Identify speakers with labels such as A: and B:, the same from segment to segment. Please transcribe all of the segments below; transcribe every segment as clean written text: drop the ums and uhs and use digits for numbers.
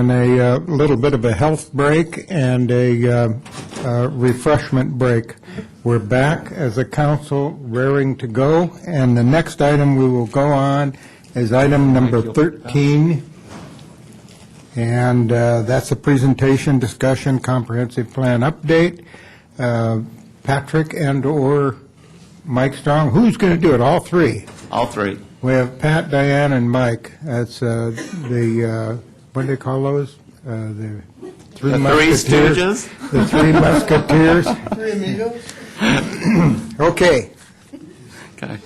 A: And a little bit of a health break and a refreshment break. We're back as a council, raring to go, and the next item we will go on is item number 13, and that's a presentation, discussion, comprehensive plan update. Patrick and or Mike Strong, who's going to do it? All three?
B: All three.
A: We have Pat, Diane, and Mike. That's what do they call those? The Three
B: Stooges?
A: The Three Musketeers.
C: Three amigos.
A: Okay.
B: Okay.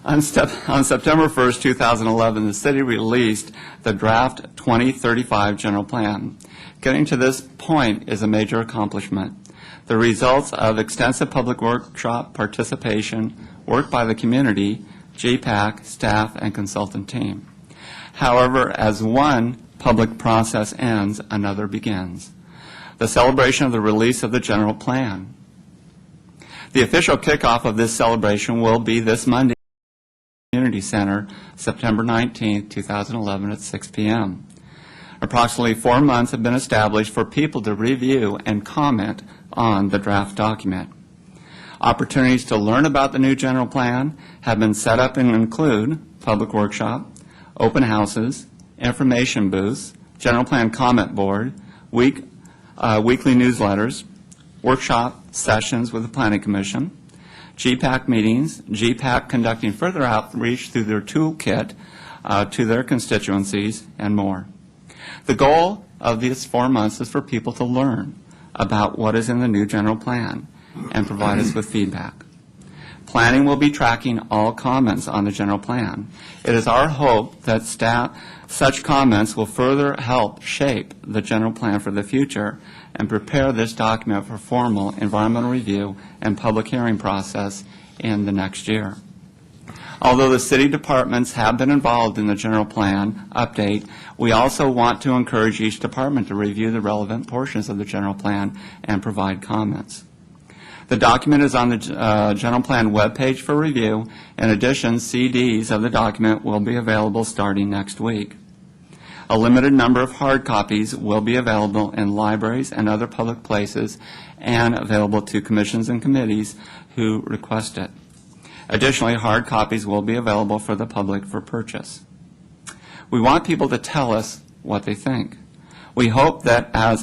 B: On September 1st, 2011, the city released the draft 2035 general plan. Getting to this point is a major accomplishment. The results of extensive public workshop participation, work by the community, GPAC, staff, and consultant team. However, as one public process ends, another begins. The celebration of the release of the general plan. The official kickoff of this celebration will be this Monday at the Community Center, September 19, 2011 at 6 p.m. Approximately 4 months have been established for people to review and comment on the draft document. Opportunities to learn about the new general plan have been set up and include public workshop, open houses, information booths, general plan comment board, weekly newsletters, workshop sessions with the Planning Commission, GPAC meetings, GPAC conducting further outreach through their toolkit to their constituencies, and more. The goal of these 4 months is for people to learn about what is in the new general plan and provide us with feedback. Planning will be tracking all comments on the general plan. It is our hope that such comments will further help shape the general plan for the future and prepare this document for formal environmental review and public hearing process in the next year. Although the city departments have been involved in the general plan update, we also want to encourage each department to review the relevant portions of the general plan and provide comments. The document is on the general plan webpage for review. In addition, CDs of the document will be available starting next week. A limited number of hard copies will be available in libraries and other public places and available to commissions and committees who request it. Additionally, hard copies will be available for the public for purchase. We want people to tell us what they think. We hope that as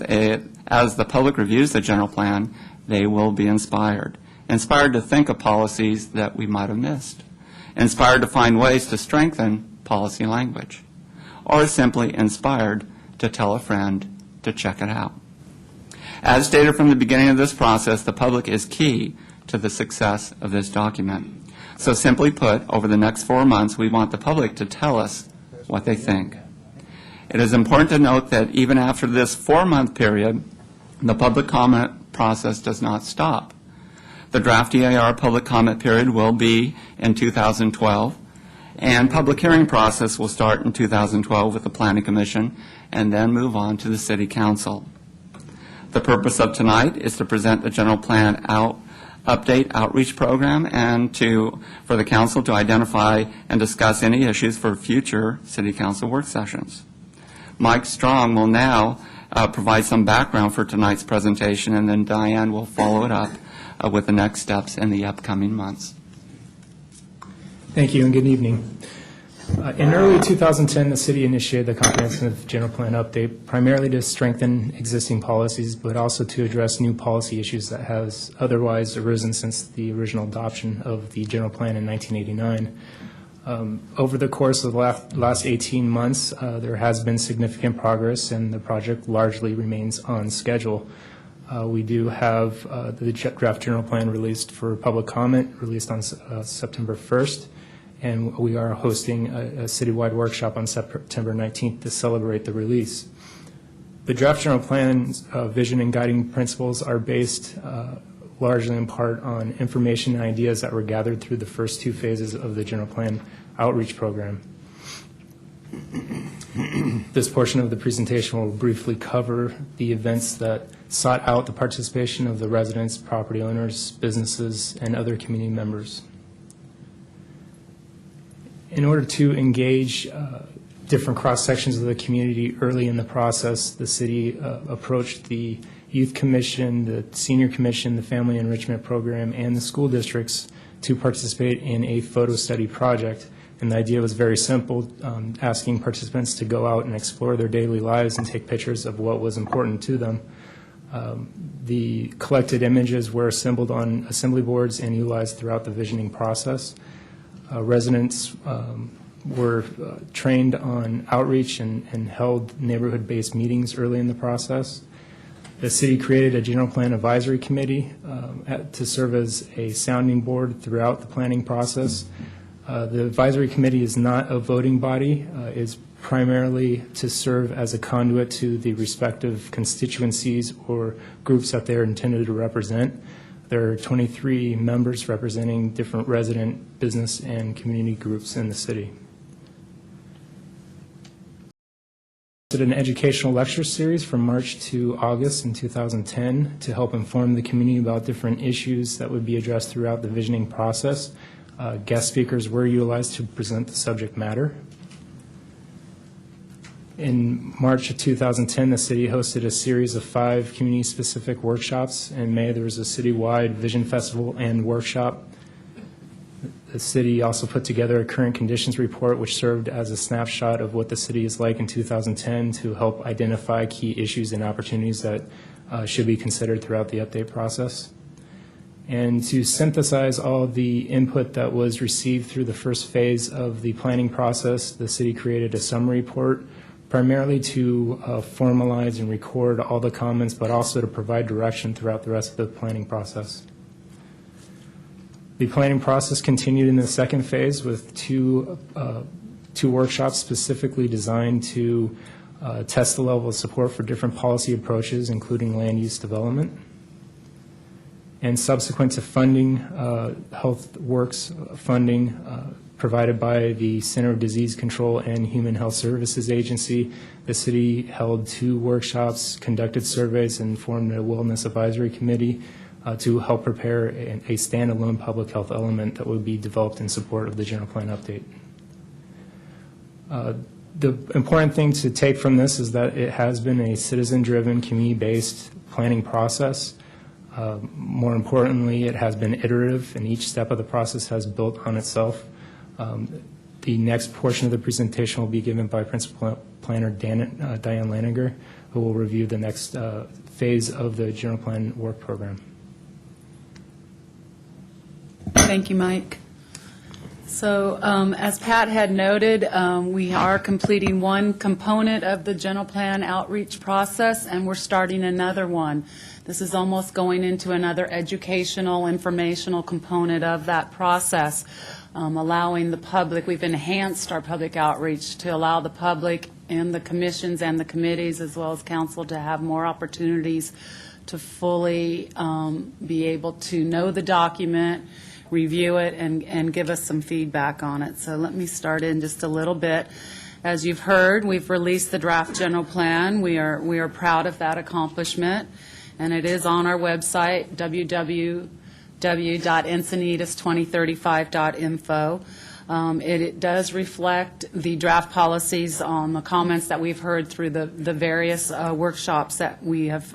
B: the public reviews the general plan, they will be inspired to think of policies that we might have missed, inspired to find ways to strengthen policy language, or simply inspired to tell a friend to check it out. As stated from the beginning of this process, the public is key to the success of this document. So simply put, over the next 4 months, we want the public to tell us what they think. It is important to note that even after this 4-month period, the public comment process does not stop. The draft EAR public comment period will be in 2012, and public hearing process will start in 2012 with the Planning Commission and then move on to the City Council. The purpose of tonight is to present the general plan update outreach program and for the Council to identify and discuss any issues for future City Council work sessions. Mike Strong will now provide some background for tonight's presentation, and then Diane will follow it up with the next steps in the upcoming months.
D: Thank you and good evening. In early 2010, the city initiated the comprehensive general plan update primarily to strengthen existing policies, but also to address new policy issues that has otherwise arisen since the original adoption of the general plan in 1989. Over the course of the last 18 months, there has been significant progress, and the project largely remains on schedule. We do have the draft general plan released for public comment, released on September 1st, and we are hosting a citywide workshop on September 19th to celebrate the release. The draft general plan's vision and guiding principles are based largely in part on information and ideas that were gathered through the first 2 phases of the general plan outreach program. This portion of the presentation will briefly cover the events that sought out the participation of the residents, property owners, businesses, and other community members. In order to engage different cross-sections of the community early in the process. The city approached the Youth Commission, the Senior Commission, the Family Enrichment Program, and the school districts to participate in a photo study project. And the idea was very simple, asking participants to go out and explore their daily lives and take pictures of what was important to them. The collected images were assembled on assembly boards and utilized throughout the visioning process. Residents were trained on outreach and held neighborhood-based meetings early in the process. The city created a general plan advisory committee to serve as a sounding board throughout the planning process. The advisory committee is not a voting body, is primarily to serve as a conduit to the respective constituencies or groups that they're intended to represent. There are 23 members representing different resident, business, and community groups in the city. Did an educational lecture series from March to August in 2010 to help inform the community about different issues that would be addressed throughout the visioning process. Guest speakers were utilized to present the subject matter. In March of 2010, the city hosted a series of 5 community-specific workshops. In May, there was a citywide vision festival and workshop. The city also put together a current conditions report, which served as a snapshot of what the city is like in 2010 to help identify key issues and opportunities that should be considered throughout the update process. And to synthesize all of the input that was received through the first phase of the planning process, the city created a summary report primarily to formalize and record all the comments, but also to provide direction throughout the rest of the planning process. The planning process continued in the second phase with two workshops specifically designed to test the level of support for different policy approaches, including land use development. And subsequent to funding, Health Works funding provided by the Center of Disease Control and Human Health Services Agency, the city held 2 workshops, conducted surveys, and formed a wellness advisory committee to help prepare a standalone public health element that would be developed in support of the general plan update. The important thing to take from this is that it has been a citizen-driven, community-based planning process. More importantly, it has been iterative, and each step of the process has built on itself. The next portion of the presentation will be given by Principal Planner Diane Laniger, who will review the next phase of the general plan work program.
C: Thank you, Mike. So as Pat had noted, we are completing one component of the general plan outreach process, and we're starting another one. This is almost going into another educational, informational component of that process, allowing the public. We've enhanced our public outreach to allow the public and the commissions and the committees as well as council to have more opportunities to fully be able to know the document, review it, and give us some feedback on it. So let me start in just a little bit. As you've heard, we've released the draft general plan. We are proud of that accomplishment, and it is on our website, www.encinitas2035.info. It does reflect the draft policies on the comments that we've heard through the various workshops that we have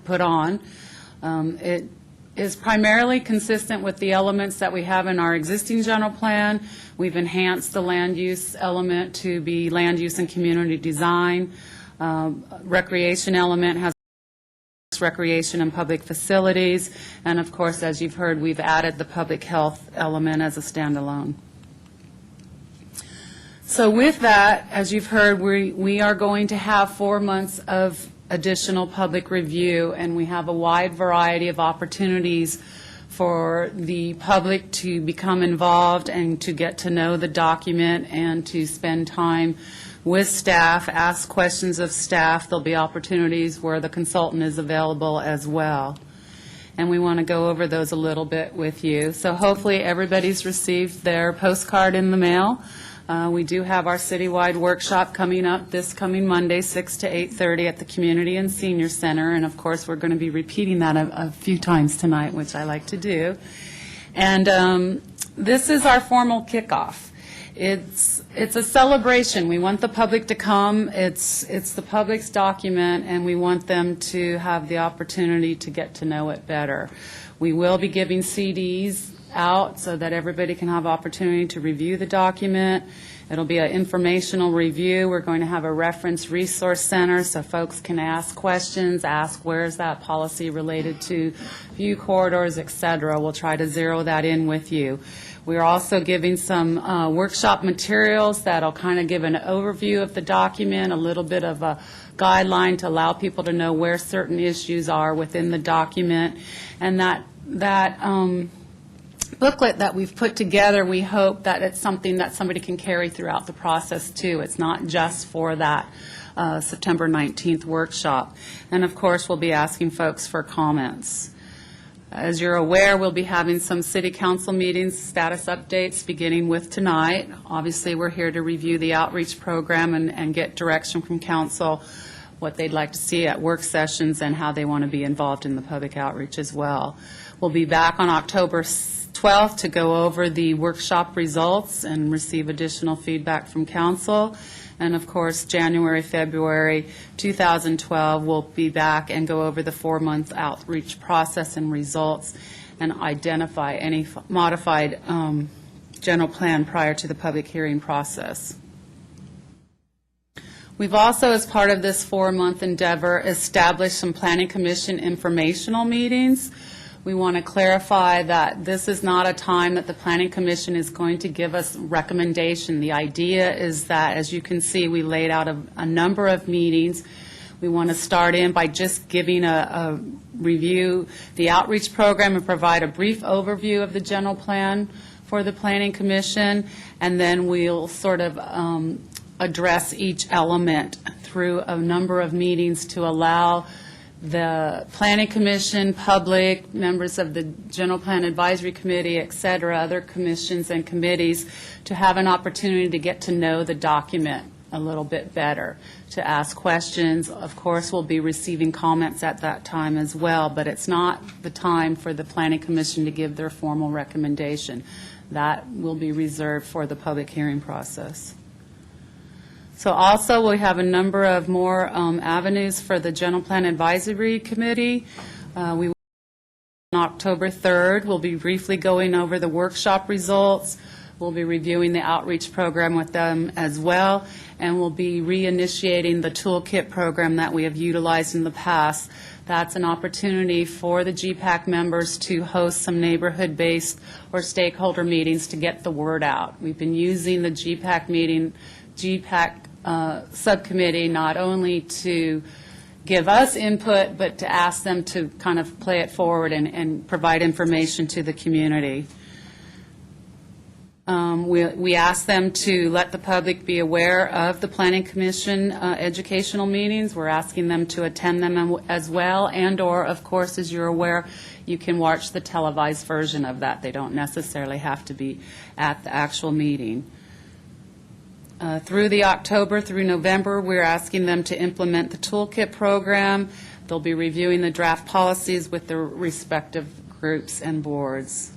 C: put on. It is primarily consistent with the elements that we have in our existing general plan. We've enhanced the land use element to be land use and community design. Recreation element has recreation and public facilities. And of course, as you've heard, we've added the public health element as a standalone. So with that, as you've heard, we are going to have 4 months of additional public review, and we have a wide variety of opportunities for the public to become involved and to get to know the document and to spend time with staff, ask questions of staff. There'll be opportunities where the consultant is available as well. And we want to go over those a little bit with you. So hopefully everybody's received their postcard in the mail. We do have our citywide workshop coming up this coming Monday, 6 to 8:30 at the Community and Senior Center. And, of course, we're going to be repeating that a few times tonight, which I like to do. And this is our formal kickoff. It's a celebration. We want the public to come. It's the public's document, and we want them to have the opportunity to get to know it better. We will be giving CDs out so that everybody can have opportunity to review the document. It'll be an informational review. We're going to have a reference resource center so folks can ask questions, ask where's that policy related to view corridors, et cetera. We'll try to zero that in with you. We're also giving some workshop materials that'll kind of give an overview of the document, a little bit of a guideline to allow people to know where certain issues are within the document. And that booklet that we've put together, we hope that it's something that somebody can carry throughout the process, too. It's not just for that September 19th workshop. And, of course, we'll be asking folks for comments. As you're aware, we'll be having some city council meetings, status updates, beginning with tonight. Obviously, we're here to review the outreach program and get direction from council, what they'd like to see at work sessions and how they want to be involved in the public outreach as well. We'll be back on October 12th to go over the workshop results and receive additional feedback from council. And, of course, January, February 2012, we'll be back and go over the 4-month outreach process and results and identify any modified general plan prior to the public hearing process. We've also, as part of this 4-month endeavor, established some Planning Commission informational meetings. We want to clarify that this is not a time that the Planning Commission is going to give us recommendation. The idea is that, as you can see, we laid out a number of meetings. We want to start in by just giving a review the outreach program and provide a brief overview of the general plan for the Planning Commission, and then we'll sort of address each element through a number of meetings to allow the Planning Commission, public, members of the General Plan Advisory Committee, et cetera, other commissions and committees, to have an opportunity to get to know the document a little bit better, to ask questions. Of course, we'll be receiving comments at that time as well, but it's not the time for the Planning Commission to give their formal recommendation. That will be reserved for the public hearing process. So also, we have a number of more avenues for the General Plan Advisory Committee. On October 3rd, we'll be briefly going over the workshop results. We'll be reviewing the outreach program with them as well, and we'll be reinitiating the toolkit program that we have utilized in the past. That's an opportunity for the GPAC members to host some neighborhood-based or stakeholder meetings to get the word out. We've been using the GPAC subcommittee not only to give us input, but to ask them to kind of play it forward and provide information to the community. We ask them to let the public be aware of the Planning Commission educational meetings. We're asking them to attend them as well, and/or, of course, as you're aware, you can watch the televised version of that. They don't necessarily have to be at the actual meeting. Through the October through November, we're asking them to implement the toolkit program. They'll be reviewing the draft policies with their respective groups and boards.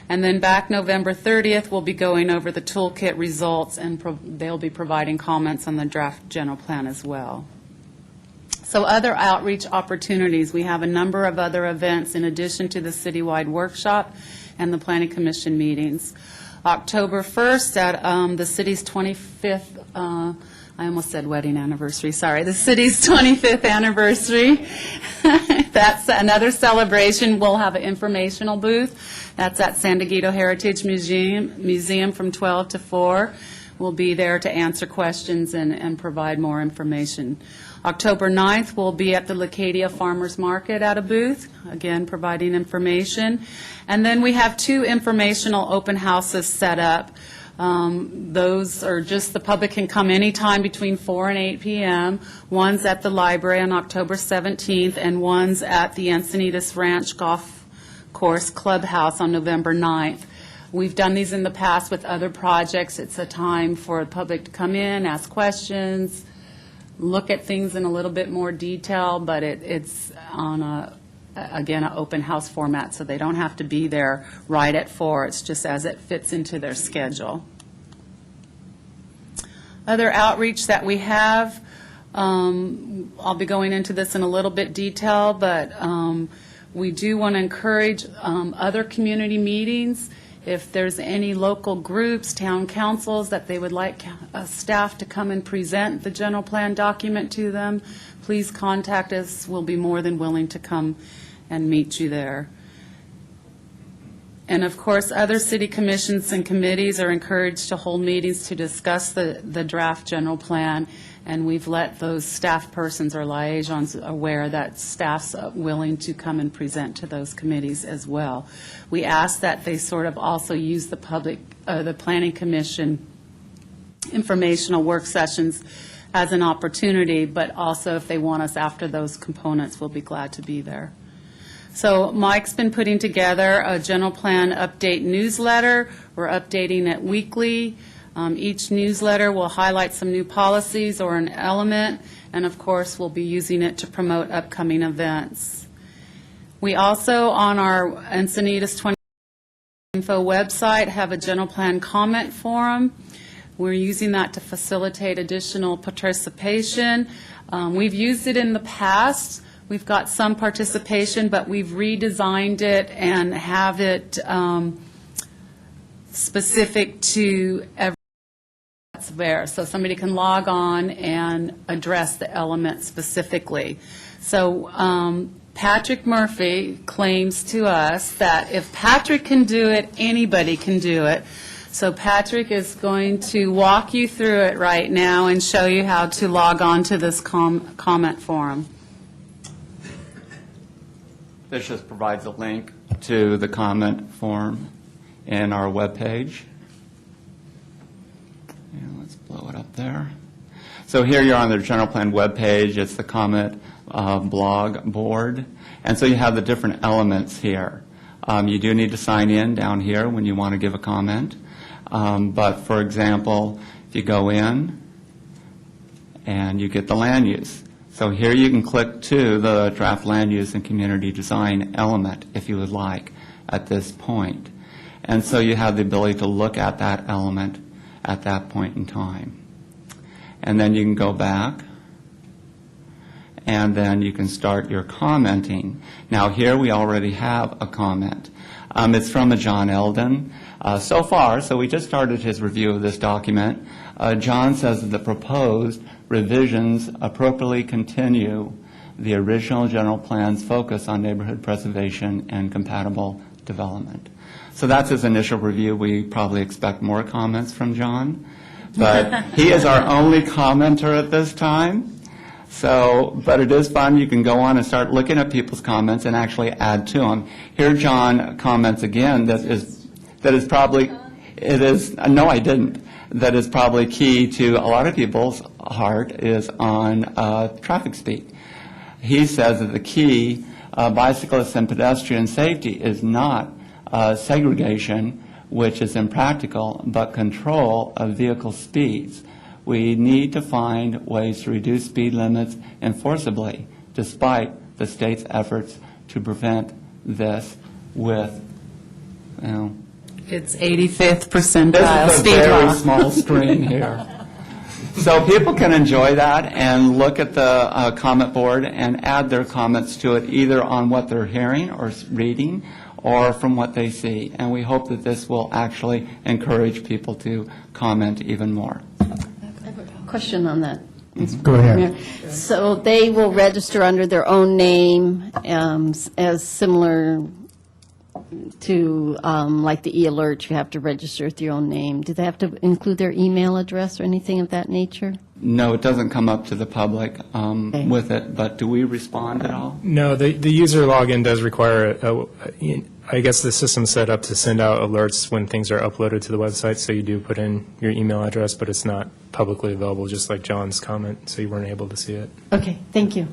C: And then back November 30th, we'll be going over the toolkit results, and they'll be providing comments on the draft general plan as well. So other outreach opportunities, we have a number of other events in addition to the citywide workshop and the Planning Commission meetings. October 1st at the city's 25th, I almost said wedding anniversary, sorry, the city's 25th anniversary. That's another celebration. We'll have an informational booth. That's at San Diego Heritage Museum from 12 to 4. We'll be there to answer questions and provide more information. October 9th, we'll be at the Leucadia Farmers Market at a booth, again, providing information. And then we have 2 informational open houses set up. Those are just, the public can come anytime between 4 and 8 p.m. One's at the library on October 17th, and one's at the Encinitas Ranch Golf Course Clubhouse on November 9th. We've done these in the past with other projects. It's a time for the public to come in, ask questions, look at things in a little bit more detail, but it's on again, an open house format, so they don't have to be there right at 4. It's just as it fits into their schedule. Other outreach that we have, I'll be going into this in a little bit detail, but we do want to encourage other community meetings. If there's any local groups, town councils, that they would like staff to come and present the general plan document to them, please contact us. We'll be more than willing to come and meet you there. And of course, other city commissions and committees are encouraged to hold meetings to discuss the draft general plan, and we've let those staff persons or liaisons aware that staff's willing to come and present to those committees as well. We ask that they sort of also use the Planning Commission informational work sessions as an opportunity, but also if they want us after those components, we'll be glad to be there. So Mike's been putting together a general plan update newsletter. We're updating it weekly. Each newsletter will highlight some new policies or an element, and of course, we'll be using it to promote upcoming events. We also, on our Encinitas 20 Info website, have a general plan comment forum. We're using that to facilitate additional participation. We've used it in the past. We've got some participation, but we've redesigned it and have it specific to every that's there. So somebody can log on and address the element specifically. So Patrick Murphy claims to us that if Patrick can do it, anybody can do it. So Patrick is going to walk you through it right now and show you how to log on to this comment forum.
B: This just provides a link to the comment form in our webpage. And let's blow it up there. So here you're on the general plan webpage. It's the comment blog board. And so you have the different elements here. You do need to sign in down here when you want to give a comment. But for example, if you go in and you get the land use. So here you can click to the draft land use and community design element if you would like at this point. And so you have the ability to look at that element at that point in time. And then you can go back and then you can start your commenting. Now here we already have a comment. It's from a John Eldon. So we just started his review of this document. John says that the proposed revisions appropriately continue the original general plan's focus on neighborhood preservation and compatible development. So that's his initial review. We probably expect more comments from John, but he is our only commenter at this time. So, but it is fun. You can go on and start looking at people's comments and actually add to them. Here John comments again that is probably, no I didn't, that is probably key to a lot of people's heart is on traffic speed. He says that the key, bicyclist and pedestrian safety is not segregation, which is impractical, but control of vehicle speeds. We need to find ways to reduce speed limits enforceably, despite the state's efforts to prevent this with,
C: It's 85th percentile
B: this is a
C: speed
B: very
C: law.
B: small screen here. So people can enjoy that and look at the comment board and add their comments to it, either on what they're hearing or reading or from what they see. And we hope that this will actually encourage people to comment even more.
E: Question on that.
A: Go ahead.
E: So they will register under their own name as similar to like the e-alert, you have to register with your own name. Do they have to include their email address or anything of that nature?
B: No, it doesn't come up to the public with it, but do we respond at all?
D: No, the user login does require, I guess the system's set up to send out alerts when things are uploaded to the website, so you do put in your email address, but it's not publicly available, just like John's comment, so you weren't able to see it.
E: Okay, thank you.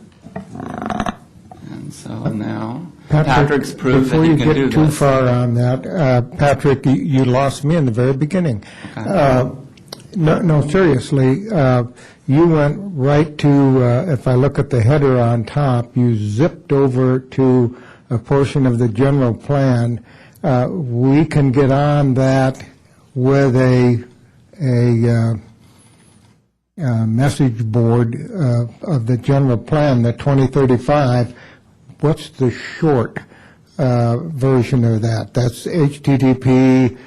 B: And so now, Patrick's proved that
A: before
B: he
A: you
B: can do
A: get too
B: this.
A: far on that, Patrick, you lost me in the very beginning. No, seriously, you went right to, if I look at the header on top, you zipped over to a portion of the general plan. We can get on that with a message board of the general plan, the 2035, what's the short version of that? That's HTTP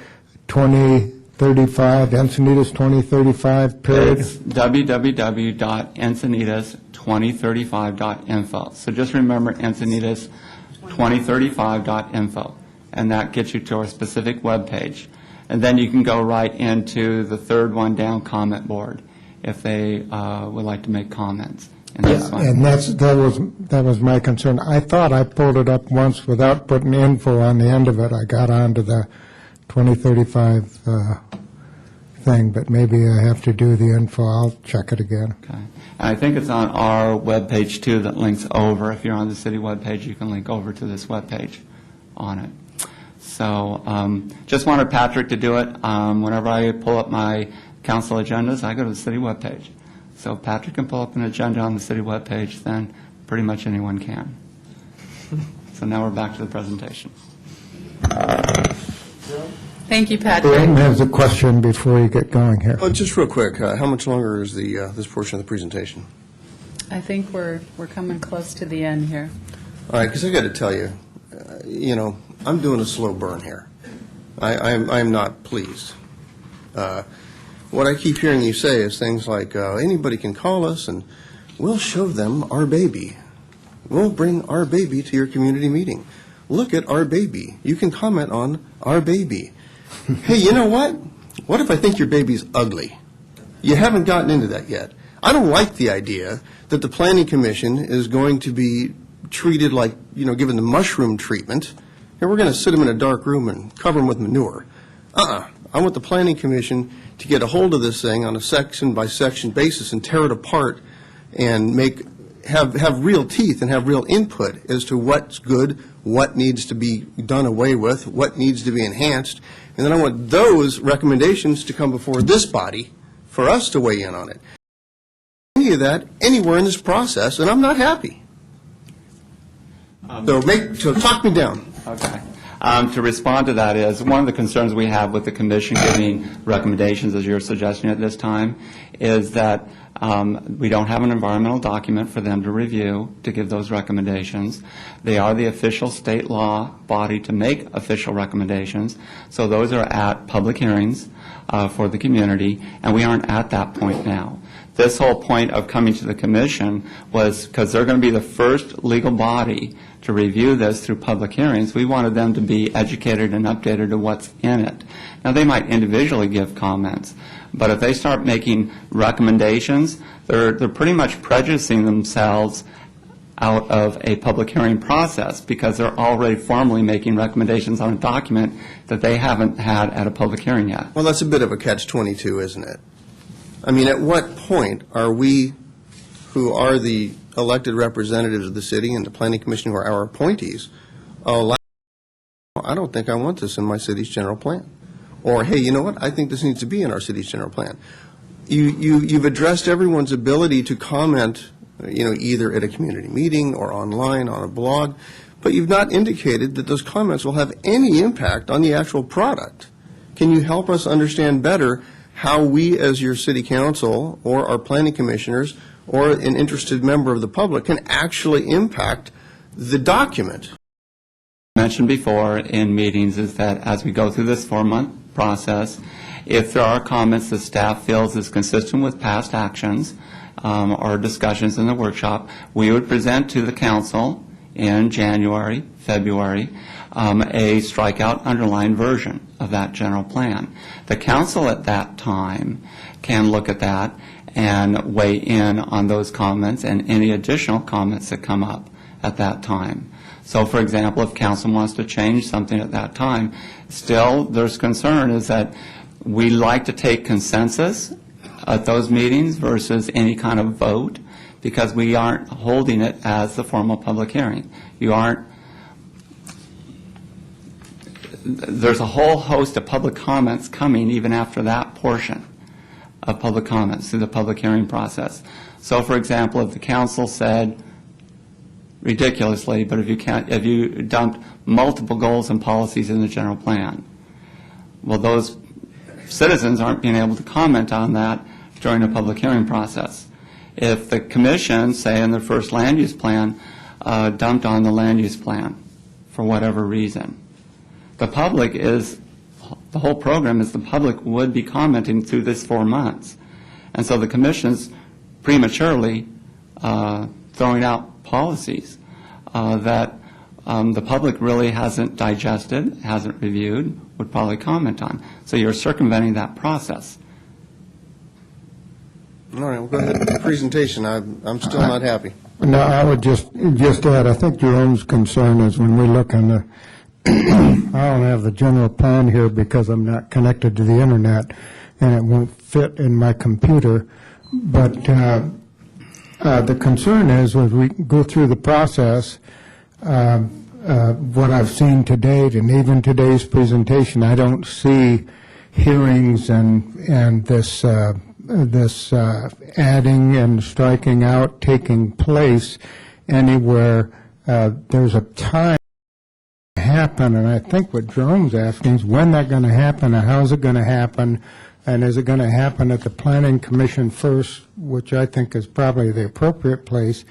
A: 2035, Encinitas 2035, period?
B: It's www.encinitas2035.info. So just remember Encinitas2035.info, and that gets you to our specific web page. And then you can go right into the third one down, comment board, if they would like to make comments. And that's fine.
A: And that was my concern. I thought I pulled it up once without putting info on the end of it. I got onto the 2035 thing, but maybe I have to do the info. I'll check it again.
B: Okay. And I think it's on our webpage, too, that links over. If you're on the city webpage, you can link over to this webpage on it. So just wanted Patrick to do it. Whenever I pull up my council agendas, I go to the city webpage. So if Patrick can pull up an agenda on the city webpage, then pretty much anyone can. So now we're back to the presentation.
C: Thank you,
A: Glenn
C: Patrick.
A: has a question before you get going here.
F: Just real quick, how much longer is this portion of the presentation?
C: I think we're coming close to the end here.
F: All right, because I got to tell you, I'm doing a slow burn here. I'm not pleased. What I keep hearing you say is things like, anybody can call us and we'll show them our baby. We'll bring our baby to your community meeting. Look at our baby. You can comment on our baby. Hey, you know what? What if I think your baby's ugly? You haven't gotten into that yet. I don't like the idea that the Planning Commission is going to be treated like, given the mushroom treatment, and we're going to sit them in a dark room and cover them with manure. I want the Planning Commission to get a hold of this thing on a section-by-section basis and tear it apart and have real teeth and have real input as to what's good, what needs to be done away with, what needs to be enhanced. And then I want those recommendations to come before this body for us to weigh in on it. Any of that anywhere in this process, and I'm not happy. So talk me down.
B: Okay. To respond to that is, one of the concerns we have with the commission giving recommendations, as you're suggesting at this time, is that we don't have an environmental document for them to review to give those recommendations. They are the official state law body to make official recommendations, so those are at public hearings for the community, and we aren't at that point now. This whole point of coming to the commission was because they're going to be the first legal body to review this through public hearings. We wanted them to be educated and updated to what's in it. Now, they might individually give comments, but if they start making recommendations, they're pretty much prejudicing themselves out of a public hearing process because they're already formally making recommendations on a document that they haven't had at a public hearing yet.
F: Well, that's a bit of a catch-22, isn't it? I mean, at what point are we, who are the elected representatives of the city and the Planning Commission, who are our appointees, allowed, I don't think I want this in my city's general plan? Or, hey, you know what, I think this needs to be in our city's general plan. You've addressed everyone's ability to comment, either at a community meeting or online on a blog, but you've not indicated that those comments will have any impact on the actual product. Can you help us understand better how we, as your city council or our planning commissioners or an interested member of the public, can actually impact the document?
B: Mentioned before in meetings is that as we go through this 4-month process, if there are comments the staff feels is consistent with past actions or discussions in the workshop, we would present to the council in January, February, a strikeout underlined version of that general plan. The council at that time can look at that and weigh in on those comments and any additional comments that come up at that time. So, for example, if council wants to change something at that time, still there's concern is that we like to take consensus at those meetings versus any kind of vote because we aren't holding it as the formal public hearing. There's a whole host of public comments coming even after that portion of public comments through the public hearing process. So, for example, if the council said, ridiculously, but if you dumped multiple goals and policies in the general plan, well, those citizens aren't being able to comment on that during a public hearing process. If the commission, say in their first land use plan, dumped on the land use plan for whatever reason, the whole program is the public would be commenting through this 4 months. And so the commission's prematurely throwing out policies that the public really hasn't digested, hasn't reviewed, would probably comment on. So you're circumventing that process.
F: All right, well, go ahead. Presentation, I'm still not happy.
A: No, I would just add, I think Jerome's concern is when we look on the, I don't have the general plan here because I'm not connected to the internet, and it won't fit in my computer, but the concern is as we go through the process, what I've seen to date, and even today's presentation, I don't see hearings and this adding and striking out taking place anywhere. There's a time to happen, and I think what Jerome's asking is when that's going to happen, and how's it going to happen, and is it going to happen at the Planning Commission first, which I think is probably the appropriate place,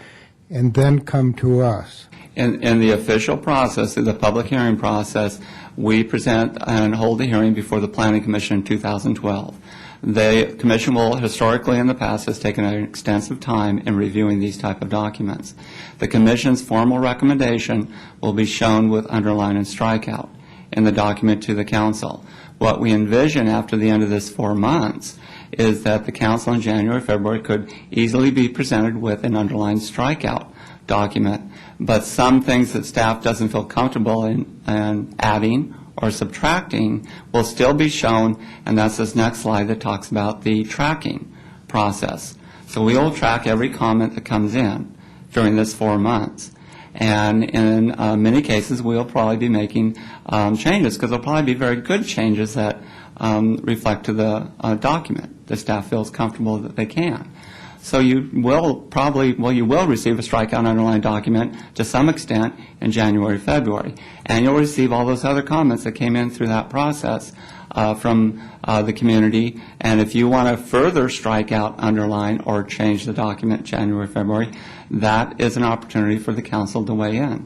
A: and then come to us?
B: In the official process, through the public hearing process, we present and hold a hearing before the Planning Commission in 2012. The Commission will, historically in the past, has taken an extensive time in reviewing these type of documents. The Commission's formal recommendation will be shown with underline and strikeout in the document to the Council. What we envision after the end of this 4 months is that the Council in January, February could easily be presented with an underlined strikeout document, but some things that staff doesn't feel comfortable in adding or subtracting will still be shown, and that's this next slide that talks about the tracking process. So we will track every comment that comes in during this 4 months. And in many cases, we'll probably be making changes, because there'll probably be very good changes that reflect to the document. The staff feels comfortable that they can. So you will receive a strikeout underlined document to some extent in January, February. And you'll receive all those other comments that came in through that process from the community. And if you want to further strike out, underline, or change the document January, February, that is an opportunity for the council to weigh in.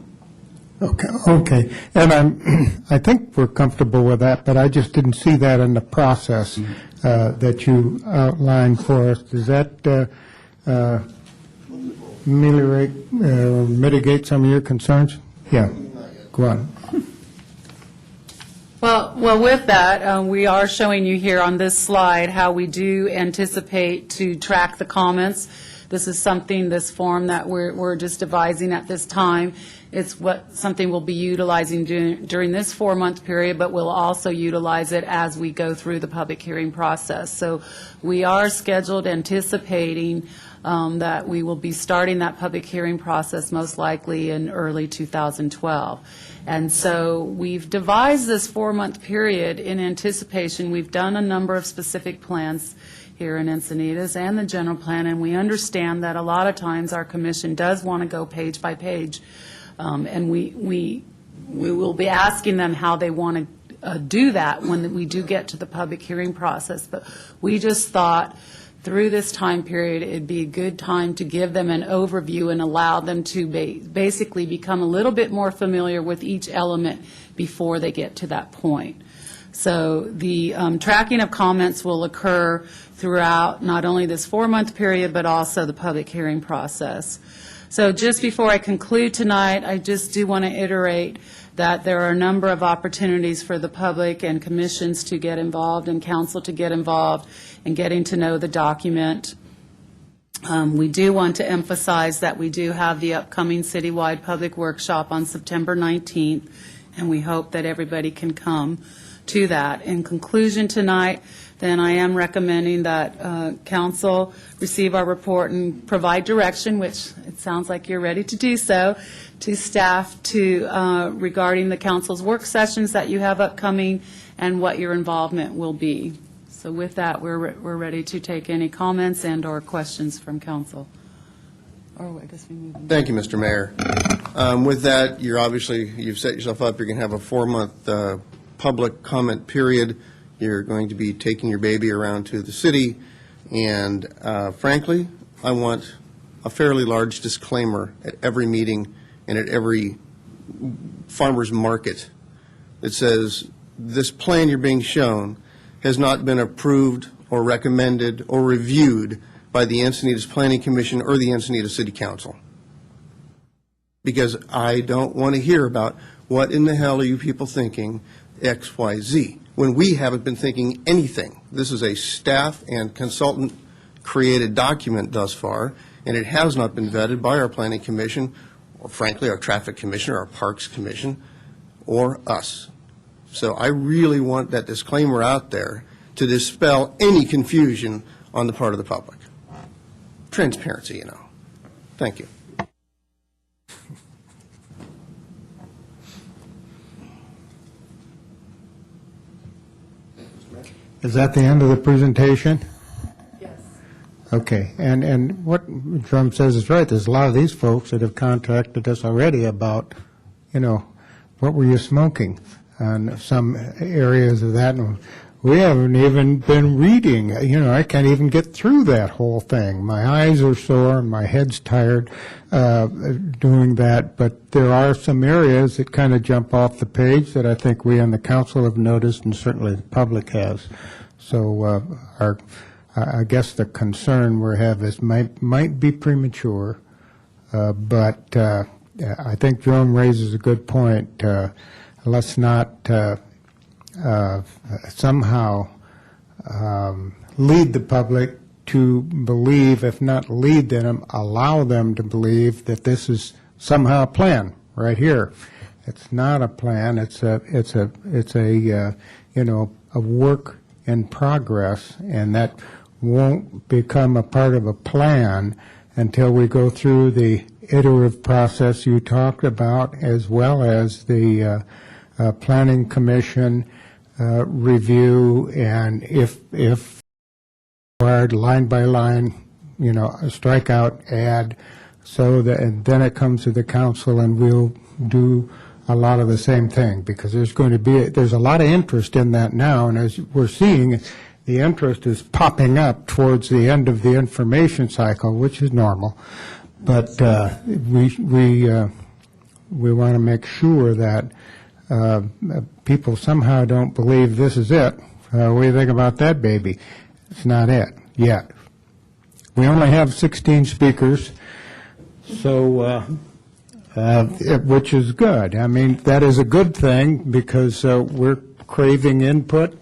A: Okay. And I think we're comfortable with that, but I just didn't see that in the process that you outlined for us. Does that ameliorate or mitigate some of your concerns? Yeah. Go on.
C: Well, with that, we are showing you here on this slide how we do anticipate to track the comments. This is something, this form that we're just devising at this time. It's something we'll be utilizing during this 4-month period, but we'll also utilize it as we go through the public hearing process. So we are scheduled anticipating that we will be starting that public hearing process most likely in early 2012. And so we've devised this 4-month period in anticipation. We've done a number of specific plans here in Encinitas and the general plan, and we understand that a lot of times our commission does want to go page by page, and we will be asking them how they want to do that when we do get to the public hearing process. But we just thought through this time period it'd be a good time to give them an overview and allow them to basically become a little bit more familiar with each element before they get to that point. So the tracking of comments will occur throughout not only this 4-month period, but also the public hearing process. So just before I conclude tonight, I just do want to iterate that there are a number of opportunities for the public and commissions to get involved and council to get involved in getting to know the document. We do want to emphasize that we do have the upcoming citywide public workshop on September 19th, and we hope that everybody can come to that. In conclusion tonight, then I am recommending that council receive our report and provide direction, which it sounds like you're ready to do so, to staff regarding the council's work sessions that you have upcoming and what your involvement will be. So with that, we're ready to take any comments and or questions from council. Or I guess we move on.
F: Thank you, Mr. Mayor. With that, you've set yourself up. You're going to have a 4-month public comment period. You're going to be taking your baby around to the city And frankly, I want a fairly large disclaimer at every meeting and at every farmer's market that says, this plan you're being shown has not been approved or recommended or reviewed by the Encinitas Planning Commission or the Encinitas City Council. Because I don't want to hear about what in the hell are you people thinking, X, Y, Z, when we haven't been thinking anything. This is a staff and consultant-created document thus far, and it has not been vetted by our Planning Commission, or frankly, our Traffic Commissioner, our Parks Commission, or us. So I really want that disclaimer out there to dispel any confusion on the part of the public. Transparency, you know. Thank you.
A: Is that the end of the presentation? Yes. Okay, and what Drum says is right. There's a lot of these folks that have contacted us already about, what were you smoking on some areas of that. And we haven't even been reading. I can't even get through that whole thing. My eyes are sore, my head's tired doing that. But there are some areas that kind of jump off the page that I think we on the council have noticed, and certainly the public has. So I guess the concern we have is might be premature, but I think Jerome raises a good point. Let's not somehow lead the public to believe, if not lead them, allow them to believe that this is somehow a plan right here. It's not a plan. It's a work in progress, and that won't become a part of a plan until we go through the iterative process you talked about, as well as the Planning Commission review, and if required, line by line, a strikeout, add, so that, and then it comes to the council, and we'll do a lot of the same thing, because there's a lot of interest in that now, and as we're seeing, the interest is popping up towards the end of the information cycle, which is normal, but we want to make sure that people somehow don't believe this is it. What do you think about that, baby? It's not it yet. We only have 16 speakers, so which is good. I mean, that is a good thing, because we're craving input.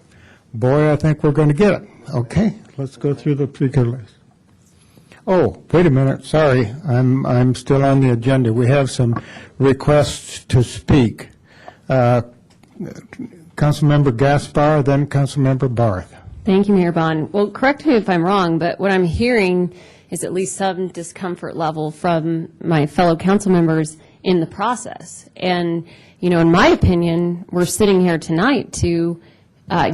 A: Boy, I think we're going to get it. Okay, let's go through the speaker list. Oh, wait a minute. Sorry, I'm still on the agenda. We have some requests to speak. Councilmember Gaspar, then Councilmember Barth.
G: Thank you, Mayor Bond. Well, correct me if I'm wrong, but what I'm hearing is at least some discomfort level from my fellow council members in the process. And, in my opinion, we're sitting here tonight to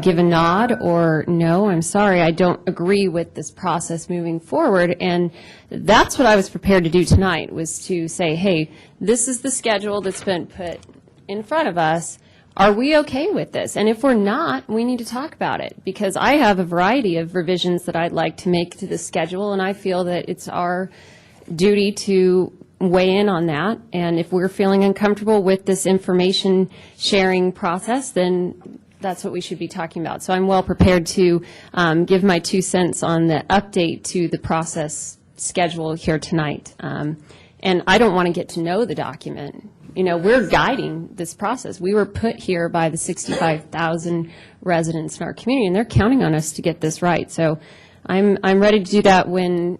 G: give a nod or no, I'm sorry, I don't agree with this process moving forward. And that's what I was prepared to do tonight, was to say, hey, this is the schedule that's been put in front of us. Are we okay with this? And if we're not, we need to talk about it, because I have a variety of revisions that I'd like to make to the schedule, and I feel that it's our duty to weigh in on that. And if we're feeling uncomfortable with this information sharing process, then that's what we should be talking about. So I'm well prepared to give my 2 cents on the update to the process schedule here tonight. And I don't want to get to know the document. We're guiding this process. We were put here by the 65,000 residents in our community, and they're counting on us to get this right. So I'm ready to do that when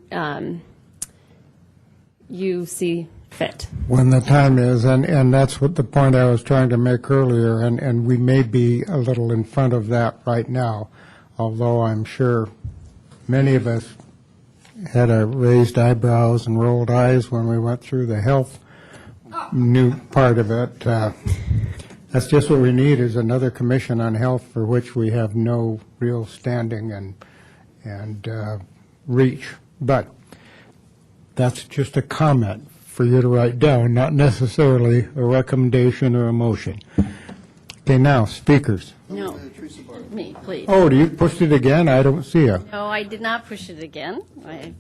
G: you see fit.
A: When the time is, and that's what the point I was trying to make earlier, and we may be a little in front of that right now, although I'm sure many of us had a raised eyebrows and rolled eyes when we went through the health new part of it. That's just what we need, is another commission on health for which we have no real standing and reach. But that's just a comment for you to write down, not necessarily a recommendation or a motion. Okay, now, speakers.
G: No.
E: me, please.
A: Oh, you pushed it again? I don't see you.
E: No, I did not push it again. I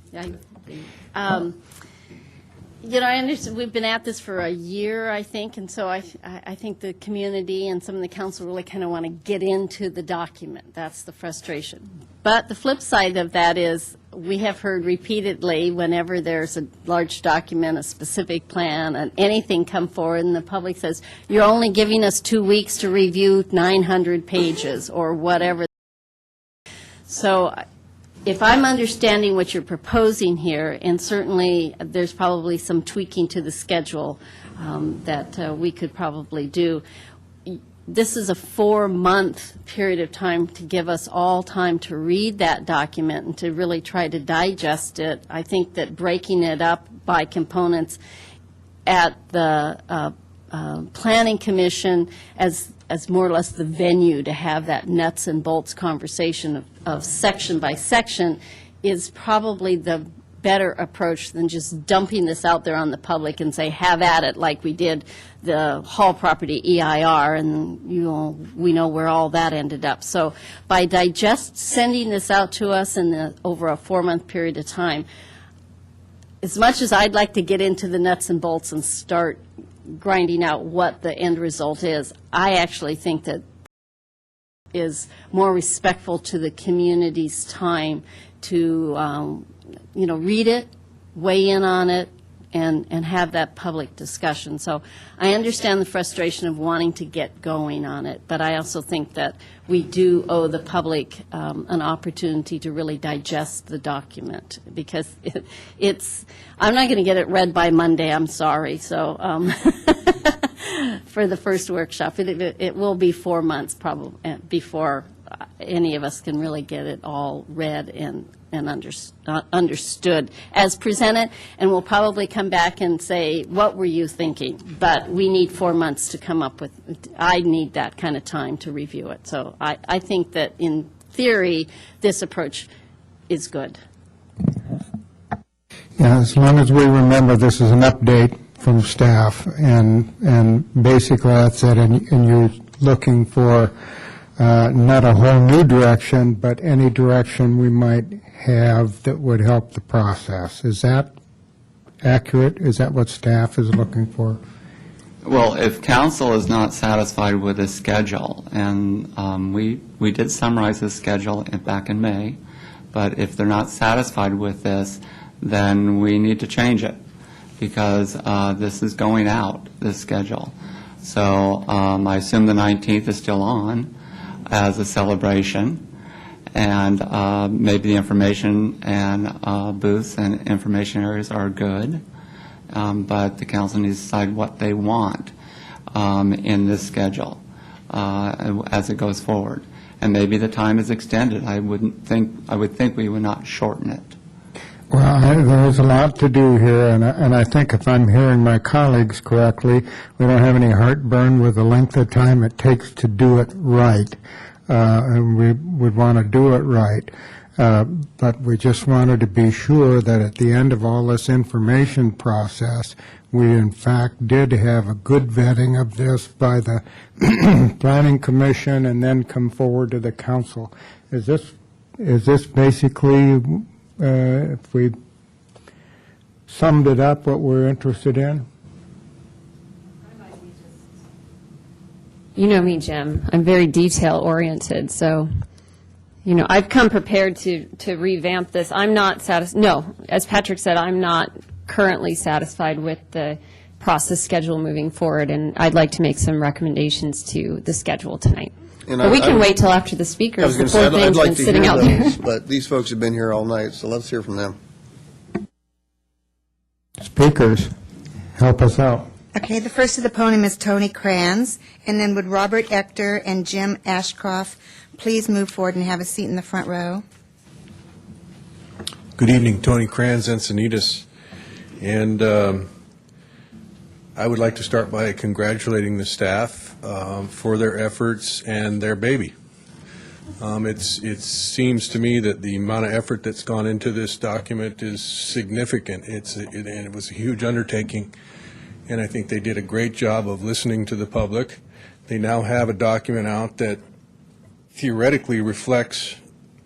E: understand, we've been at this for a year, I think, and so I think the community and some of the council really kind of want to get into the document. That's the frustration. But the flip side of that is, we have heard repeatedly, whenever there's a large document, a specific plan, and anything come forward, and the public says, you're only giving us 2 weeks to review 900 pages, or whatever. So if I'm understanding what you're proposing here, and certainly there's probably some tweaking to the schedule that we could probably do, this is a 4-month period of time to give us all time to read that document and to really try to digest it. I think that breaking it up by components at the Planning Commission as more or less the venue to have that nuts and bolts conversation of section by section is probably the better approach than just dumping this out there on the public and say, have at it, like we did the Hall property EIR, and we know where all that ended up. So by sending this out to us over a 4-month period of time, as much as I'd like to get into the nuts and bolts and start grinding out what the end result is, I actually think that is more respectful to the community's time to read it, weigh in on it, and have that public discussion. So I understand the frustration of wanting to get going on it, but I also think that we do owe the public an opportunity to really digest the document, because I'm not going to get it read by Monday, I'm sorry. So for the first workshop, it will be 4 months probably before any of us can really get it all read and understood as presented, and we'll probably come back and say, what were you thinking? But we need 4 months to come up with, I need that kind of time to review it. So I think that in theory, this approach is good.
A: Yeah, as long as we remember this is an update from staff, and basically that's it, and you're looking for not a whole new direction, but any direction we might have that would help the process. Is that accurate? Is that what staff is looking for?
B: Well, if council is not satisfied with the schedule, and we did summarize the schedule back in May, but if they're not satisfied with this, then we need to change it, because this is going out, this schedule. So I assume the 19th is still on as a celebration, and maybe the information and booths and information areas are good, but the council needs to decide what they want in this schedule as it goes forward. And maybe the time is extended. I would think we would not shorten it.
A: Well, there's a lot to do here, and I think if I'm hearing my colleagues correctly, we don't have any heartburn with the length of time it takes to do it right. And we would want to do it right. But we just wanted to be sure that at the end of all this information process, we in fact did have a good vetting of this by the Planning Commission and then come forward to the council. Is this basically, if we summed it up, what we're interested in?
G: You know me, Jim. I'm very detail-oriented, so, I've come prepared to revamp this. I'm not no, as Patrick said, I'm not currently satisfied with the process schedule moving forward, and I'd like to make some recommendations to the schedule tonight. But we can wait till after the speakers. The poor thing's been sitting out there.
F: But these folks have been here all night, so let's hear from them.
A: Speakers, help us out.
H: Okay, the first of the podium is Tony Kranz, and then would Robert Ector and Jim Ashcroft please move forward and have a seat in the front row?
I: Good evening, Tony Kranz, Encinitas. And I would like to start by congratulating the staff for their efforts and their baby. It seems to me that the amount of effort that's gone into this document is significant. And it was a huge undertaking. And I think they did a great job of listening to the public. They now have a document out that theoretically reflects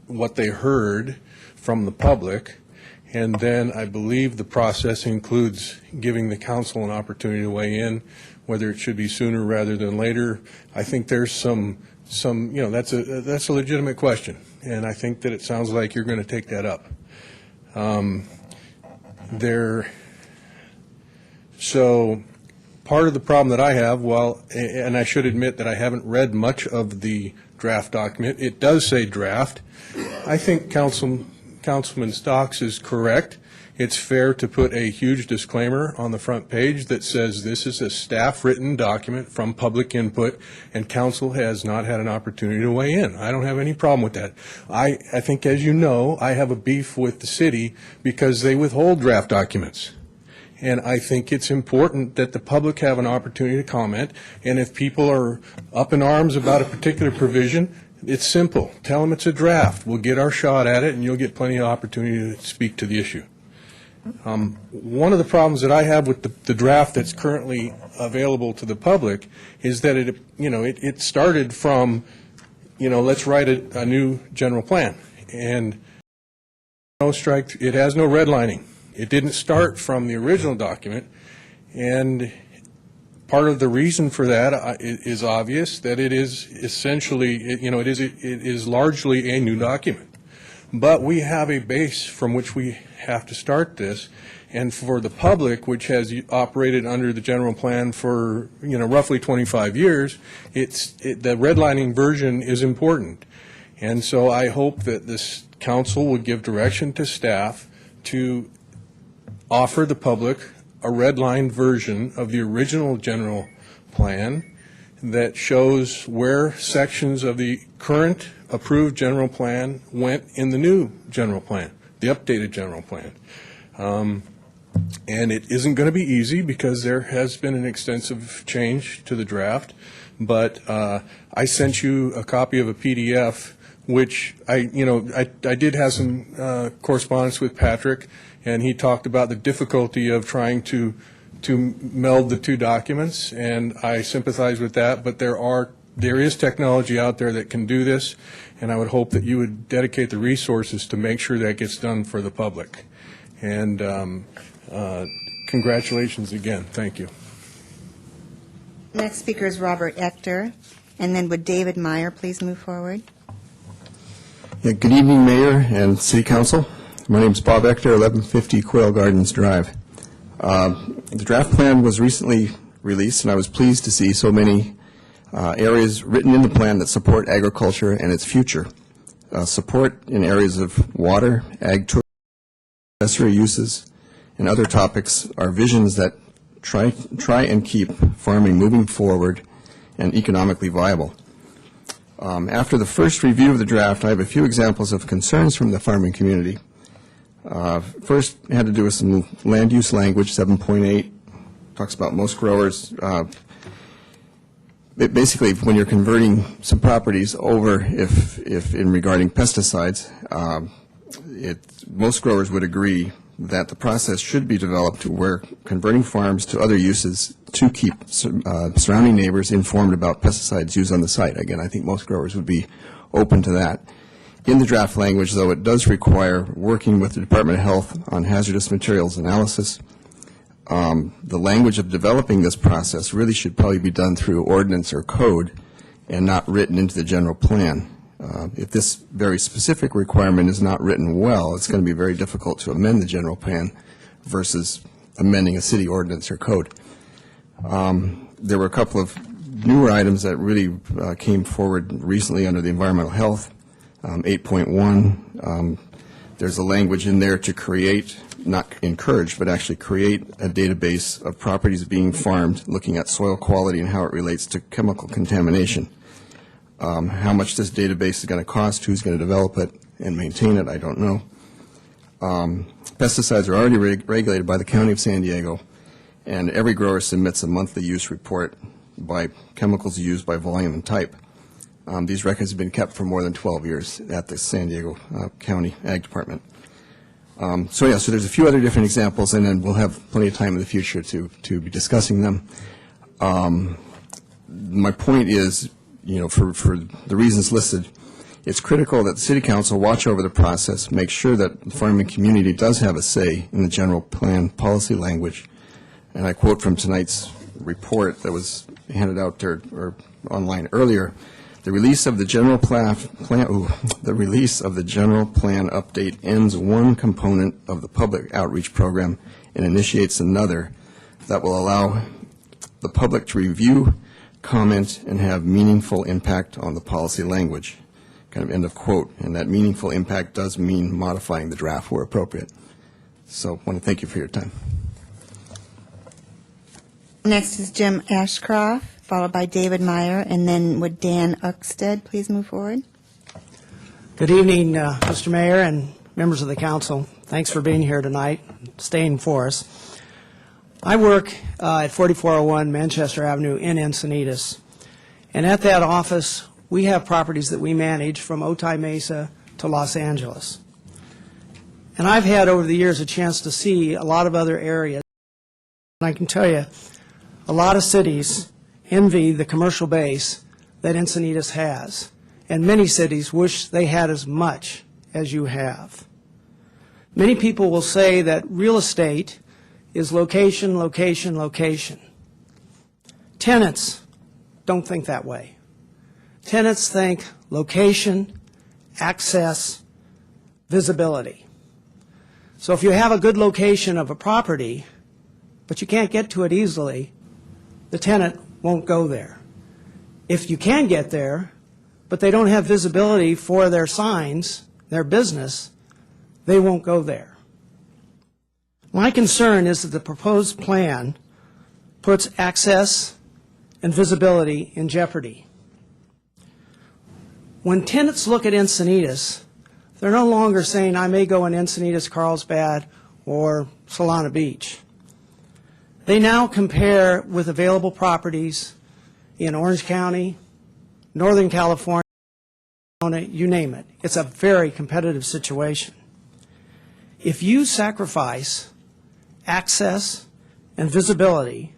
I: what they heard from the public, and then I believe the process includes giving the council an opportunity to weigh in, whether it should be sooner rather than later. I think there's some that's a legitimate question, and I think that it sounds like you're going to take that up. So part of the problem that I have, and I should admit that I haven't read much of the draft document. It does say draft. I think Councilman Stocks is correct. It's fair to put a huge disclaimer on the front page that says this is a staff-written document from public input, and council has not had an opportunity to weigh in. I don't have any problem with that. I think, as you know, I have a beef with the city because they withhold draft documents. And I think it's important that the public have an opportunity to comment, and if people are up in arms about a particular provision, it's simple. Tell them it's a draft. We'll get our shot at it, and you'll get plenty of opportunity to speak to the issue. One of the problems that I have with the draft that's currently available to the public is that it started from, let's write a new general plan, and it has no redlining. It didn't start from the original document, and part of the reason for that is obvious, that it is essentially, it is largely a new document. But we have a base from which we have to start this, and for the public, which has operated under the general plan for, roughly 25 years, the redlining version is important. And so I hope that this council will give direction to staff to offer the public a redlined version of the original general plan that shows where sections of the current approved general plan went in the new general plan, the updated general plan. And it isn't going to be easy because there has been an extensive change to the draft, but I sent you a copy of a PDF, which I did have some correspondence with Patrick, and he talked about the difficulty of trying to meld the two documents, and I sympathize with that, but there is technology out there that can do this, and I would hope that you would dedicate the resources to make sure that gets done for the public. And congratulations again. Thank you.
H: Next speaker is Robert Ector, and then would David Meyer please move forward?
J: Yeah, good evening, Mayor and City Council. My name is Bob Ector, 1150 Quail Gardens Drive. The draft plan was recently released, and I was pleased to see so many areas written in the plan that support agriculture and its future. Support in areas of water, ag tourism, accessory uses, and other topics are visions that try and keep farming moving forward and economically viable. After the first review of the draft, I have a few examples of concerns from the farming community. First had to do with some land use language. 7.8 talks about most growers. Basically, when you're converting some properties over, if in regarding pesticides, most growers would agree that the process should be developed to where converting farms to other uses to keep surrounding neighbors informed about pesticides used on the site. Again, I think most growers would be open to that. In the draft language, though, it does require working with the Department of Health on hazardous materials analysis. The language of developing this process really should probably be done through ordinance or code and not written into the general plan. If this very specific requirement is not written well, it's going to be very difficult to amend the general plan versus amending a city ordinance or code. There were a couple of newer items that really came forward recently under the environmental health. 8.1, there's a language in there to create, not encourage, but actually create a database of properties being farmed, looking at soil quality and how it relates to chemical contamination. How much this database is going to cost, who's going to develop it and maintain it, I don't know. Pesticides are already regulated by the County of San Diego, and every grower submits a monthly use report by chemicals used by volume and type. These records have been kept for more than 12 years at the San Diego County Ag Department. So there's a few other different examples, and then we'll have plenty of time in the future to be discussing them. My point is, for the reasons listed, It's critical that the City Council watch over the process, make sure that the farming community does have a say in the general plan policy language. And I quote from tonight's report that was handed out there, or online earlier, the release of the general the release of the general plan update ends one component of the public outreach program and initiates another that will allow the public to review, comment, and have meaningful impact on the policy language. Kind of end of quote. And that meaningful impact does mean modifying the draft where appropriate. So I want to thank you for your time.
H: Next is Jim Ashcroft, followed by David Meyer, and then would Dan Uckstead please move forward?
K: Good evening, Mr. Mayor and members of the council. Thanks for being here tonight, staying for us. I work at 4401 Manchester Avenue in Encinitas, and at that office, we have properties that we manage from Otay Mesa to Los Angeles. And I've had over the years a chance to see a lot of other areas. And I can tell you, a lot of cities envy the commercial base that Encinitas has, and many cities wish they had as much as you have. Many people will say that real estate is location, location, location. Tenants don't think that way. Tenants think location, access, visibility. So if you have a good location of a property, but you can't get to it easily, the tenant won't go there. If you can get there, but they don't have visibility for their signs, their business, they won't go there. My concern is that the proposed plan puts access and visibility in jeopardy. When tenants look at Encinitas, they're no longer saying, I may go in Encinitas, Carlsbad, or Solana Beach. They now compare with available properties in Orange County, Northern California, you name it. It's a very competitive situation. If you sacrifice access and visibility,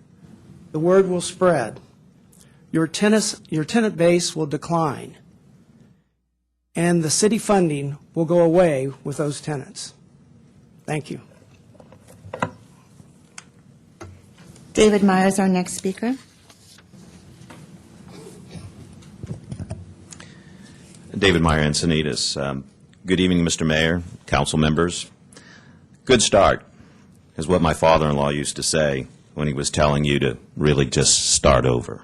K: the word will spread. Your tenant base will decline, and the city funding will go away with those tenants. Thank you.
H: David Meyer is our next speaker.
L: David Meyer, Encinitas. Good evening, Mr. Mayor, council members. Good start is what my father-in-law used to say when he was telling you to really just start over.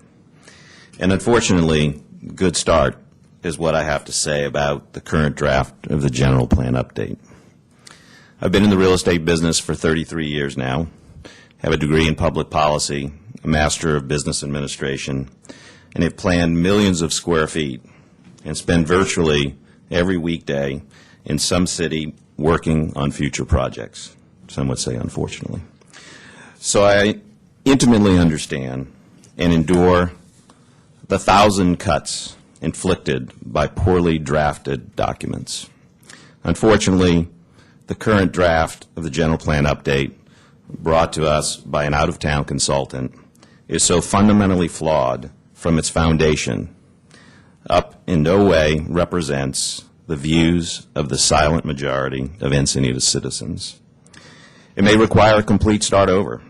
L: And unfortunately, good start is what I have to say about the current draft of the general plan update. I've been in the real estate business for 33 years now, have a degree in public policy, a master of business administration, and have planned millions of square feet and spend virtually every weekday in some city working on future projects. Some would say unfortunately. So I intimately understand and endure the 1,000 cuts inflicted by poorly drafted documents. Unfortunately, the current draft of the general plan update brought to us by an out-of-town consultant is so fundamentally flawed from its foundation, in no way represents the views of the silent majority of Encinitas citizens. It may require a complete start over.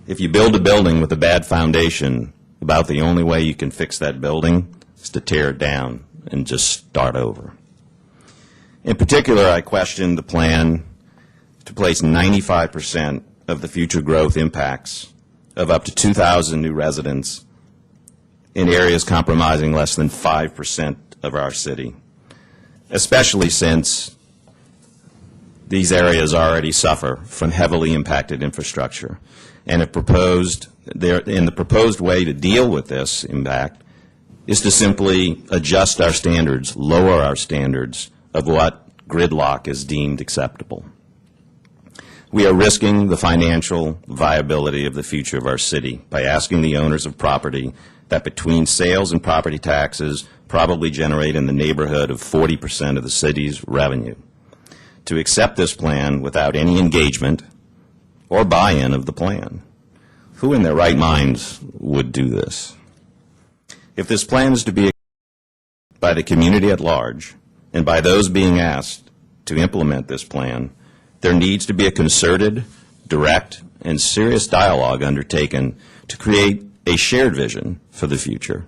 L: If you build a building with a bad foundation, about the only way you can fix that building is to tear it down and just start over. In particular, I question the plan to place 95% of the future growth impacts of up to 2,000 new residents in areas comprising less than 5% of our city, especially since these areas already suffer from heavily impacted infrastructure. And the proposed way to deal with this impact is to simply adjust our standards, lower our standards of what gridlock is deemed acceptable. We are risking the financial viability of the future of our city by asking the owners of property that between sales and property taxes probably generate in the neighborhood of 40% of the city's revenue to accept this plan without any engagement or buy-in of the plan. Who in their right minds would do this? If this plan is to be by the community at large and by those being asked to implement this plan, there needs to be a concerted, direct, and serious dialogue undertaken to create a shared vision for the future.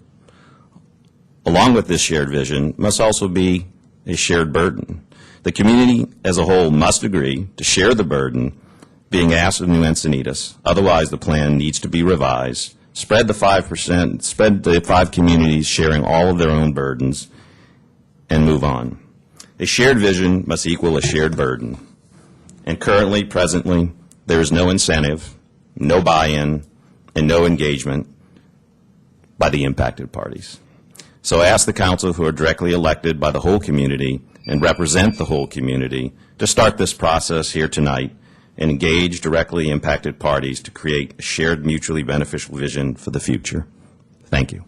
L: Along with this shared vision must also be a shared burden. The community as a whole must agree to share the burden being asked of New Encinitas. Otherwise, the plan needs to be revised. Spread the 5%, spread the 5 communities sharing all of their own burdens, and move on. A shared vision must equal a shared burden. And currently, presently, there is no incentive, no buy-in, and no engagement by the impacted parties. So I ask the council, who are directly elected by the whole community and represent the whole community, to start this process here tonight and engage directly impacted parties to create a shared mutually beneficial vision for the future. Thank you.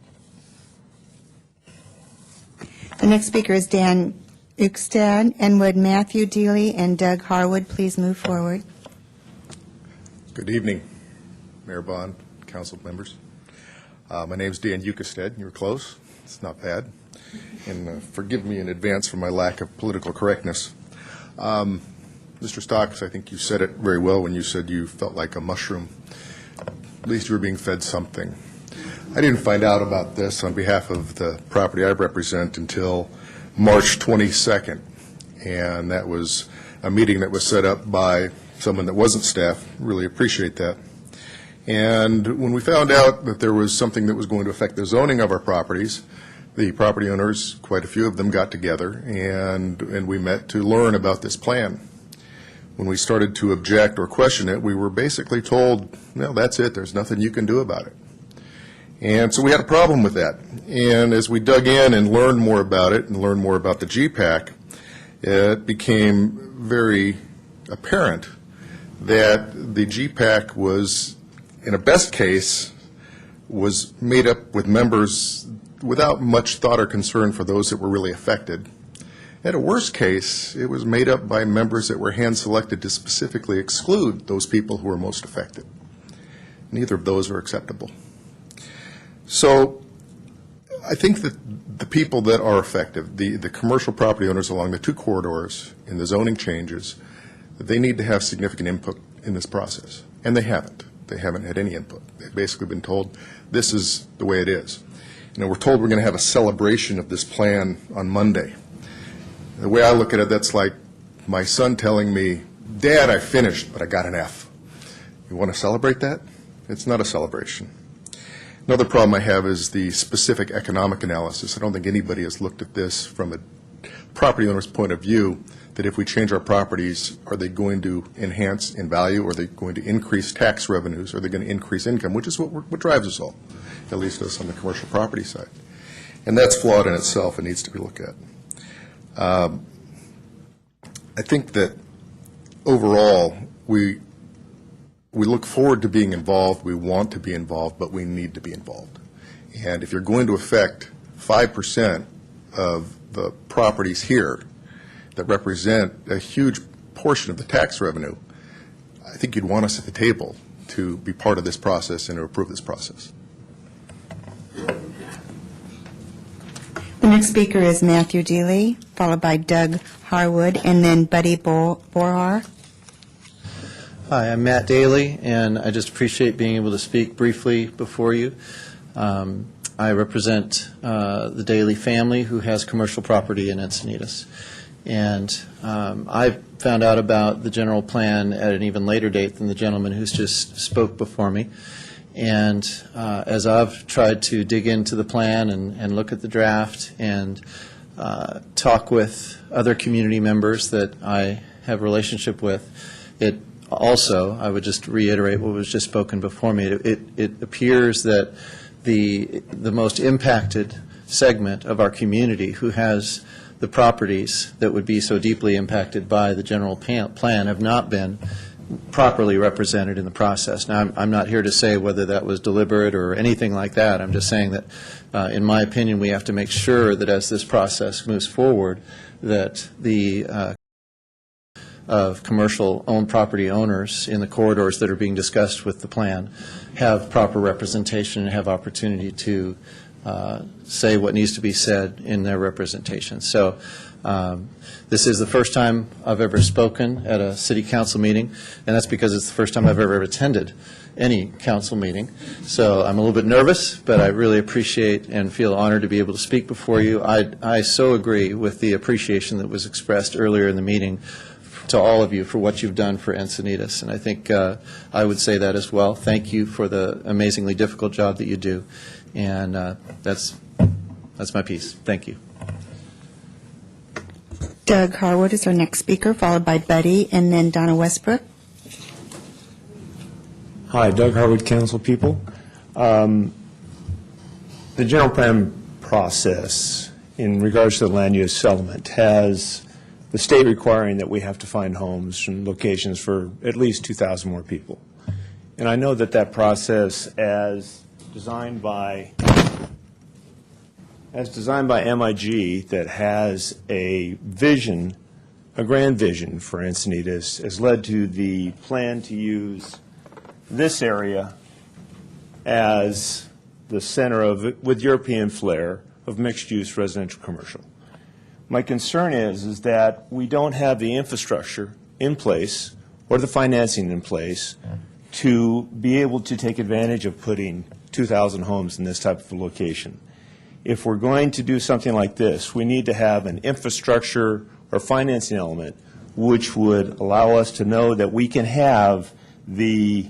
H: The next speaker is Dan Uckstad, and would Matthew Deely and Doug Harwood please move forward?
M: Good evening, Mayor Bond, council members. My name is Dan Uckstad. You were close. It's not bad. And forgive me in advance for my lack of political correctness. Mr. Stocks, I think you said it very well when you said you felt like a mushroom. At least you were being fed something. I didn't find out about this on behalf of the property I represent until March 22nd, and that was a meeting that was set up by someone that wasn't staff. Really appreciate that. And when we found out that there was something that was going to affect the zoning of our properties, the property owners, quite a few of them, got together and we met to learn about this plan. When we started to object or question it, we were basically told, no, that's it, there's nothing you can do about it. And so we had a problem with that. And as we dug in and learned more about it and learned more about the GPAC, it became very apparent that the GPAC was, in a best case, was made up with members without much thought or concern for those that were really affected. At a worst case, it was made up by members that were hand-selected to specifically exclude those people who were most affected. Neither of those are acceptable. So I think that the people that are affected, the commercial property owners along the 2 corridors in the zoning changes, they need to have significant input in this process. And they haven't. They haven't had any input. They've basically been told this is the way it is. You know, we're told we're going to have a celebration of this plan on Monday. The way I look at it, that's like my son telling me, Dad, I finished, but I got an F. You want to celebrate that? It's not a celebration. Another problem I have is the specific economic analysis. I don't think anybody has looked at this from a property owner's point of view, that if we change our properties, are they going to enhance in value, or are they going to increase tax revenues, or are they going to increase income, which is what drives us all, at least us on the commercial property side. And that's flawed in itself and needs to be looked at. I think that overall, we look forward to being involved, we want to be involved, but we need to be involved. And if you're going to affect 5% of the properties here that represent a huge portion of the tax revenue, I think you'd want us at the table to be part of this process and to approve this process.
H: The next speaker is Matthew Deely, followed by Doug Harwood, and then Buddy Borhar.
N: Hi, I'm Matt Daly, and I just appreciate being able to speak briefly before you. I represent the Daly family, who has commercial property in Encinitas. And I found out about the general plan at an even later date than the gentleman who's just spoke before me. And as I've tried to dig into the plan and look at the draft and talk with other community members that I have a relationship with, it also, I would just reiterate what was just spoken before me, it appears that the most impacted segment of our community, who has the properties that would be so deeply impacted by the general plan, have not been properly represented in the process. Now, I'm not here to say whether that was deliberate or anything like that. I'm just saying that, in my opinion, we have to make sure that as this process moves forward, that the of commercial-owned property owners in the corridors that are being discussed with the plan have proper representation and have opportunity to say what needs to be said in their representation. So this is the first time I've ever spoken at a city council meeting, and that's because it's the first time I've ever attended any council meeting. So I'm a little bit nervous, but I really appreciate and feel honored to be able to speak before you. I so agree with the appreciation that was expressed earlier in the meeting to all of you for what you've done for Encinitas, and I think I would say that as well. Thank you for the amazingly difficult job that you do, and that's my piece. Thank you.
H: Doug Harwood is our next speaker, followed by Buddy, and then Donna Westbrook.
O: Hi, Doug Harwood, council people. The general plan process in regards to the land use settlement has the state requiring that we have to find homes and locations for at least 2,000 more people. And I know that that process, as designed by MIG, that has a vision, a grand vision for Encinitas, has led to the plan to use this area as the center of, with European flair, of mixed-use residential commercial. My concern is that we don't have the infrastructure in place or the financing in place to be able to take advantage of putting 2,000 homes in this type of a location. If we're going to do something like this, we need to have an infrastructure or financing element which would allow us to know that we can have the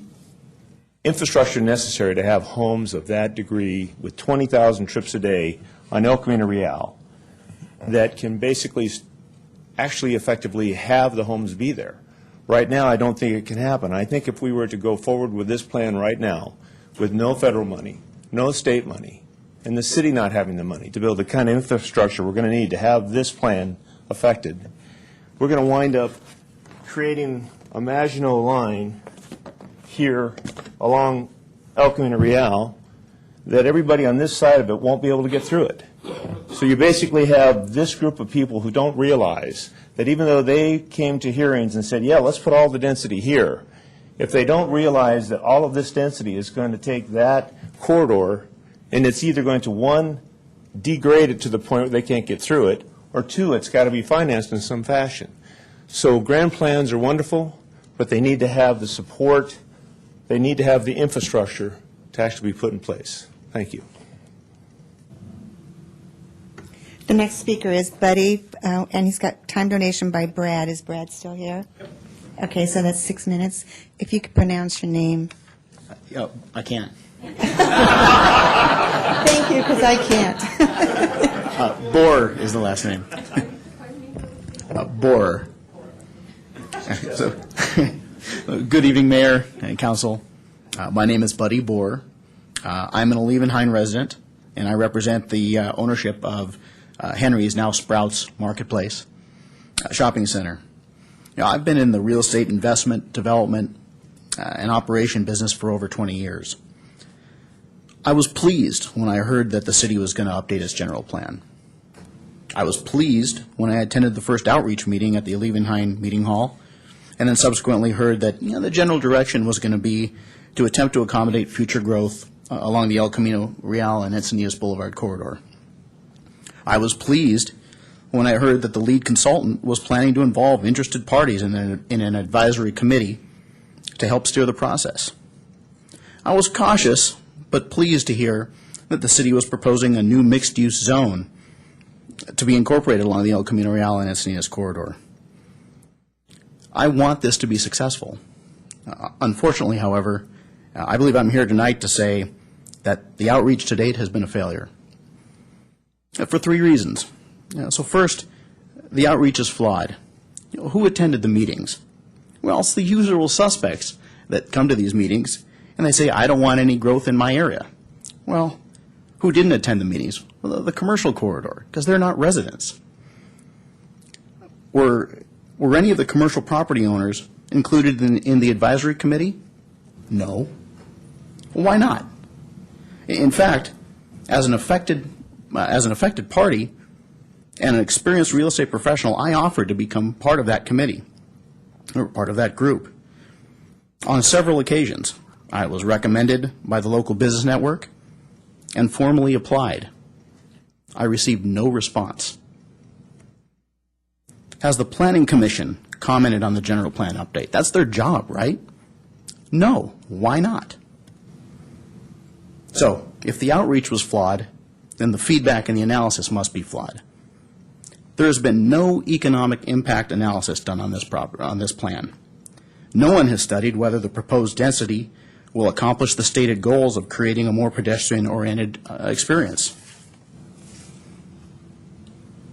O: infrastructure necessary to have homes of that degree with 20,000 trips a day on El Camino Real that can basically actually effectively have the homes be there. Right now, I don't think it can happen. I think if we were to go forward with this plan right now, with no federal money, no state money, and the city not having the money to build the kind of infrastructure we're going to need to have this plan affected, we're going to wind up creating a Maginot Line here along El Camino Real that everybody on this side of it won't be able to get through it. So you basically have this group of people who don't realize that even though they came to hearings and said, yeah, let's put all the density here, if they don't realize that all of this density is going to take that corridor and it's either going to, one, degrade it to the point where they can't get through it, or two, it's got to be financed in some fashion. So grand plans are wonderful, but they need to have the support, they need to have the infrastructure to actually be put in place. Thank you.
H: The next speaker is Buddy, and he's got time donation by Brad. Is Brad still here? Yep. Okay, so that's 6 minutes. If you could pronounce your name.
P: I can't.
H: Thank you, because I can't.
P: Bohr is the last name. Bohr. So, good evening, Mayor and Council. My name is Buddy Bohr. I'm an Olevenhain resident, and I represent the ownership of Henry's, now Sprouts Marketplace shopping center. I've been in the real estate investment, development, and operation business for over 20 years. I was pleased when I heard that the city was going to update its general plan. I was pleased when I attended the first outreach meeting at the Olevenhain Meeting Hall, and then subsequently heard that the general direction was going to be to attempt to accommodate future growth along the El Camino Real and Encinitas Boulevard corridor. I was pleased when I heard that the lead consultant was planning to involve interested parties in an advisory committee to help steer the process. I was cautious, but pleased to hear that the city was proposing a new mixed-use zone to be incorporated along the El Camino Real and Encinitas corridor. I want this to be successful. Unfortunately, however, I believe I'm here tonight to say that the outreach to date has been a failure. For 3 reasons. So first, the outreach is flawed. Who attended the meetings? Well, it's the usual suspects that come to these meetings and they say, I don't want any growth in my area. Well, who didn't attend the meetings? Well, the commercial corridor, because they're not residents. Were any of the commercial property owners included in the advisory committee? No. Well, why not? In fact, as an affected party and an experienced real estate professional, I offered to become part of that committee, or part of that group. On several occasions, I was recommended by the local business network, and formally applied. I received no response. Has the Planning Commission commented on the general plan update? That's their job, right? No. Why not? So, if the outreach was flawed, then the feedback and the analysis must be flawed. There has been no economic impact analysis done on this plan. No one has studied whether the proposed density will accomplish the stated goals of creating a more pedestrian-oriented experience.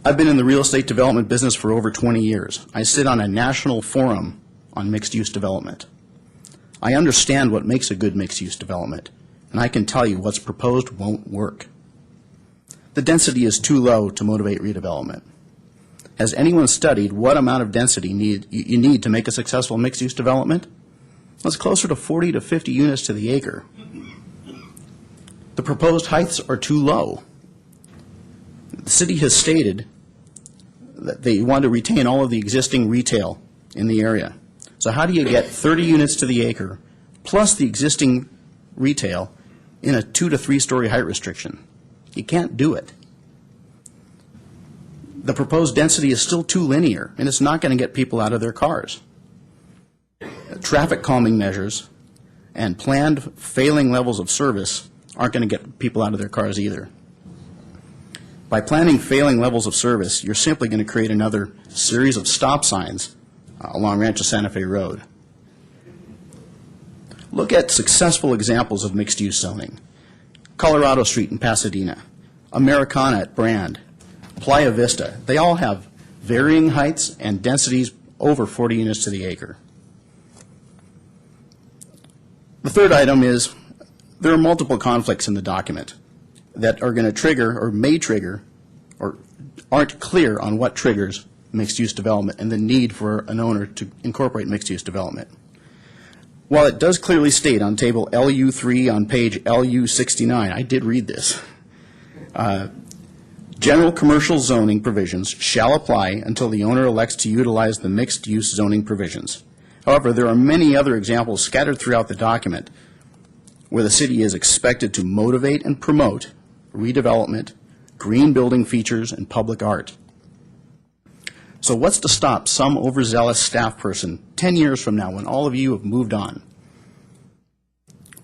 P: I've been in the real estate development business for over 20 years. I sit on a national forum on mixed-use development. I understand what makes a good mixed-use development, and I can tell you what's proposed won't work. The density is too low to motivate redevelopment. Has anyone studied what amount of density you need to make a successful mixed-use development? Well, it's closer to 40 to 50 units to the acre. The proposed heights are too low. The city has stated that they want to retain all of the existing retail in the area. So how do you get 30 units to the acre plus the existing retail in a 2 to 3 story height restriction? You can't do it. The proposed density is still too linear, and it's not going to get people out of their cars. Traffic calming measures and planned failing levels of service aren't going to get people out of their cars either. By planning failing levels of service, you're simply going to create another series of stop signs along Rancho Santa Fe Road. Look at successful examples of mixed-use zoning. Colorado Street in Pasadena, Americana at Brand, Playa Vista. They all have varying heights and densities over 40 units to the acre. The third item is there are multiple conflicts in the document that are going to trigger or may trigger or aren't clear on what triggers mixed-use development and the need for an owner to incorporate mixed-use development. While it does clearly state on table LU3 on page LU69, I did read this, general commercial zoning provisions shall apply until the owner elects to utilize the mixed-use zoning provisions. However, there are many other examples scattered throughout the document where the city is expected to motivate and promote redevelopment, green building features, and public art. So what's to stop some overzealous staff person 10 years from now, when all of you have moved on,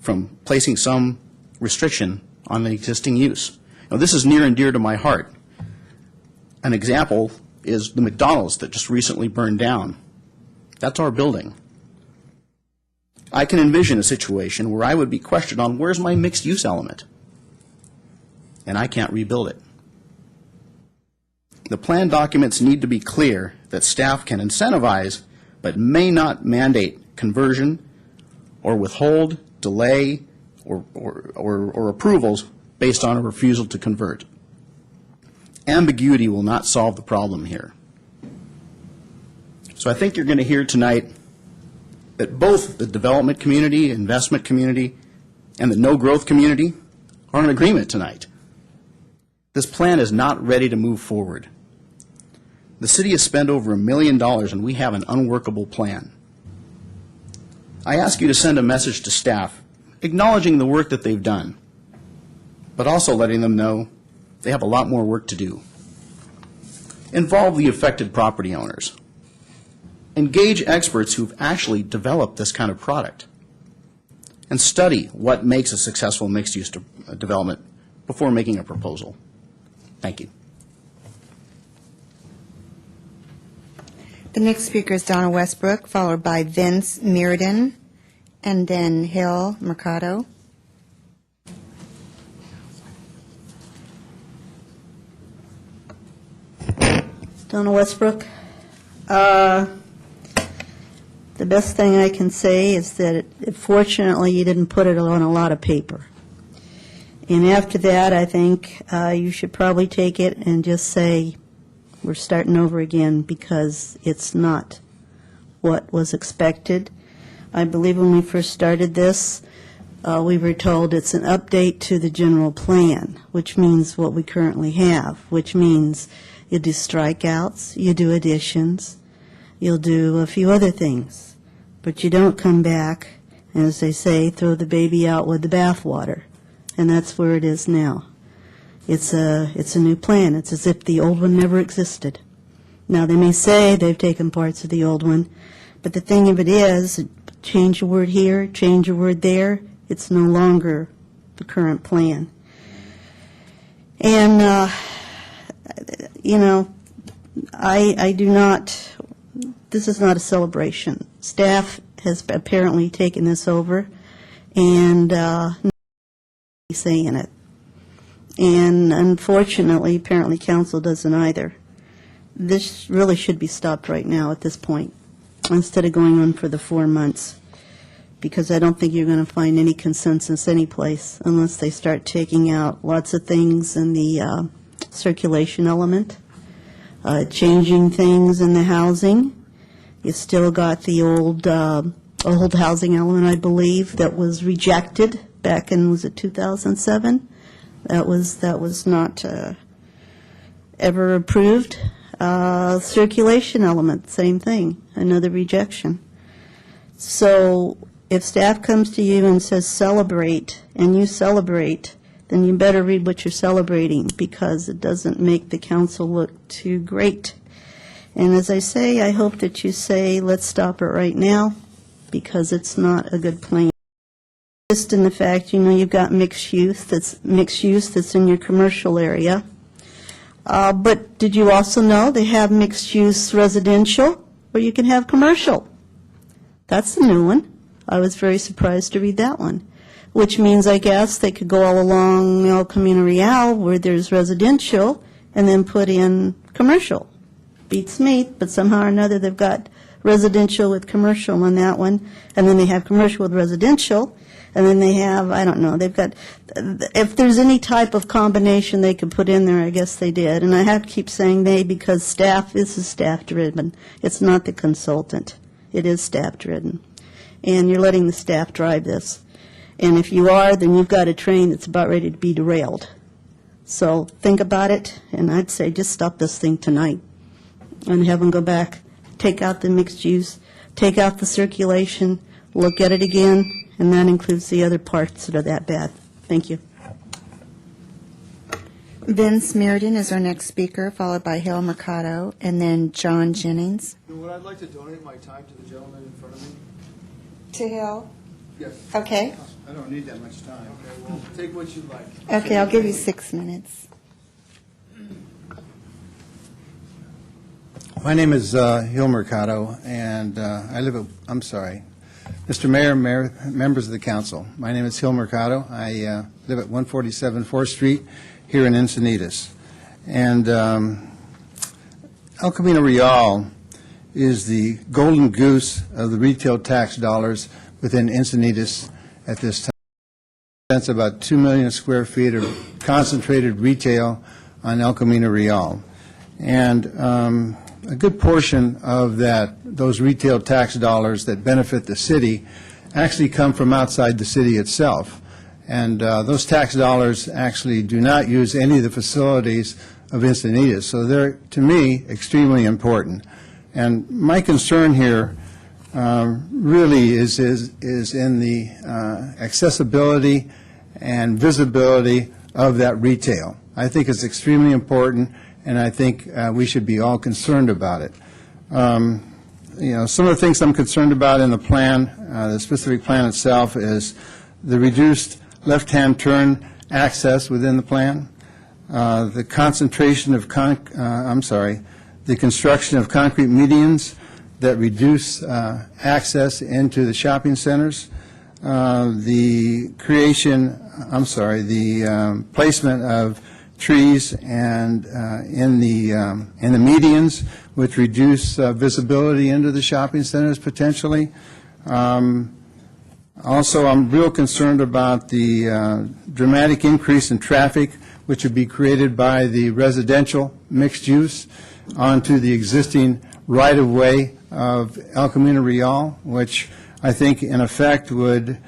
P: from placing some restriction on the existing use? Now, this is near and dear to my heart. An example is the McDonald's that just recently burned down. That's our building. I can envision a situation where I would be questioned on where's my mixed-use element, and I can't rebuild it. The plan documents need to be clear that staff can incentivize but may not mandate conversion or withhold, delay, or approvals based on a refusal to convert. Ambiguity will not solve the problem here. So I think you're going to hear tonight that both the development community, investment community, and the no-growth community are in agreement tonight. This plan is not ready to move forward. The city has spent over $1 million, and we have an unworkable plan. I ask you to send a message to staff acknowledging the work that they've done, but also letting them know they have a lot more work to do. Involve the affected property owners. Engage experts who've actually developed this kind of product, and study what makes a successful mixed-use development before making a proposal. Thank you.
H: The next speaker is Donna Westbrook, followed by Vince Mirrodin, and then Hill Mercado.
Q: Donna Westbrook. The best thing I can say is that fortunately you didn't put it on a lot of paper. And after that, I think you should probably take it and just say, we're starting over again, because it's not what was expected. I believe when we first started this, we were told it's an update to the general plan, which means what we currently have, which means you do strikeouts, you do additions, you'll do a few other things, but you don't come back, and as they say, throw the baby out with the bathwater. and that's where it is now. It's a new plan. It's as if the old one never existed. Now, they may say they've taken parts of the old one, but the thing of it is, change a word here, change a word there, it's no longer the current plan. And, I do not, this is not a celebration. Staff has apparently taken this over, and saying it. And unfortunately, apparently council doesn't either. This really should be stopped right now at this point, instead of going on for the 4 months, because I don't think you're going to find any consensus anyplace unless they start taking out lots of things in the circulation element, changing things in the housing. You still got the old housing element, I believe, that was rejected back in, was it 2007? That was not ever approved. Circulation element, same thing, another rejection. So if staff comes to you and says celebrate, and you celebrate, then you better read what you're celebrating, because it doesn't make the council look too great. And as I say, I hope that you say, let's stop it right now, because it's not a good plan. Just in the fact, you've got mixed use that's in your commercial area. But did you also know they have mixed use residential where you can have commercial? That's the new one. I was very surprised to read that one, which means, I guess, they could go all along El Camino Real where there's residential and then put in commercial. Beats me, but somehow or another they've got residential with commercial on that one, and then they have commercial with residential, and then they have, I don't know, they've got, if there's any type of combination they could put in there, I guess they did. And I have to keep saying they, because this is staff-driven. It's not the consultant. It is staff-driven. And you're letting the staff drive this. And if you are, then you've got a train that's about ready to be derailed. So think about it, and I'd say just stop this thing tonight and have them go back, take out the mixed use, take out the circulation, look at it again, and that includes the other parts that are that bad. Thank you.
H: Vince Meredin is our next speaker, followed by Hill Mercado, and then John Jennings.
R: Would I like to donate my time to the gentleman in front of me?
H: To Hill?
R: Yes.
H: Okay.
R: I don't need that much time. Okay, well, take what you like.
H: Okay, I'll give you 6 minutes.
S: My name is Hill Mercado, and I live at, Mr. Mayor, members of the council, my name is Hill Mercado. I live at 147 4th Street here in Encinitas. And El Camino Real is the golden goose of the retail tax dollars within Encinitas at this time. That's about 2 million square feet of concentrated retail on El Camino Real. And a good portion of those retail tax dollars that benefit the city actually come from outside the city itself. And those tax dollars actually do not use any of the facilities of Encinitas. So they're, to me, extremely important. And my concern here really is in the accessibility and visibility of that retail. I think it's extremely important, and I think we should be all concerned about it. Some of the things I'm concerned about in the plan, the specific plan itself, is the reduced left-hand turn access within the plan, the concentration of, the construction of concrete medians that reduce access into the shopping centers, the creation, the placement of trees and in the medians, which reduce visibility into the shopping centers potentially. Also, I'm real concerned about the dramatic increase in traffic which would be created by the residential mixed use onto the existing right-of-way of El Camino Real, which I think in effect would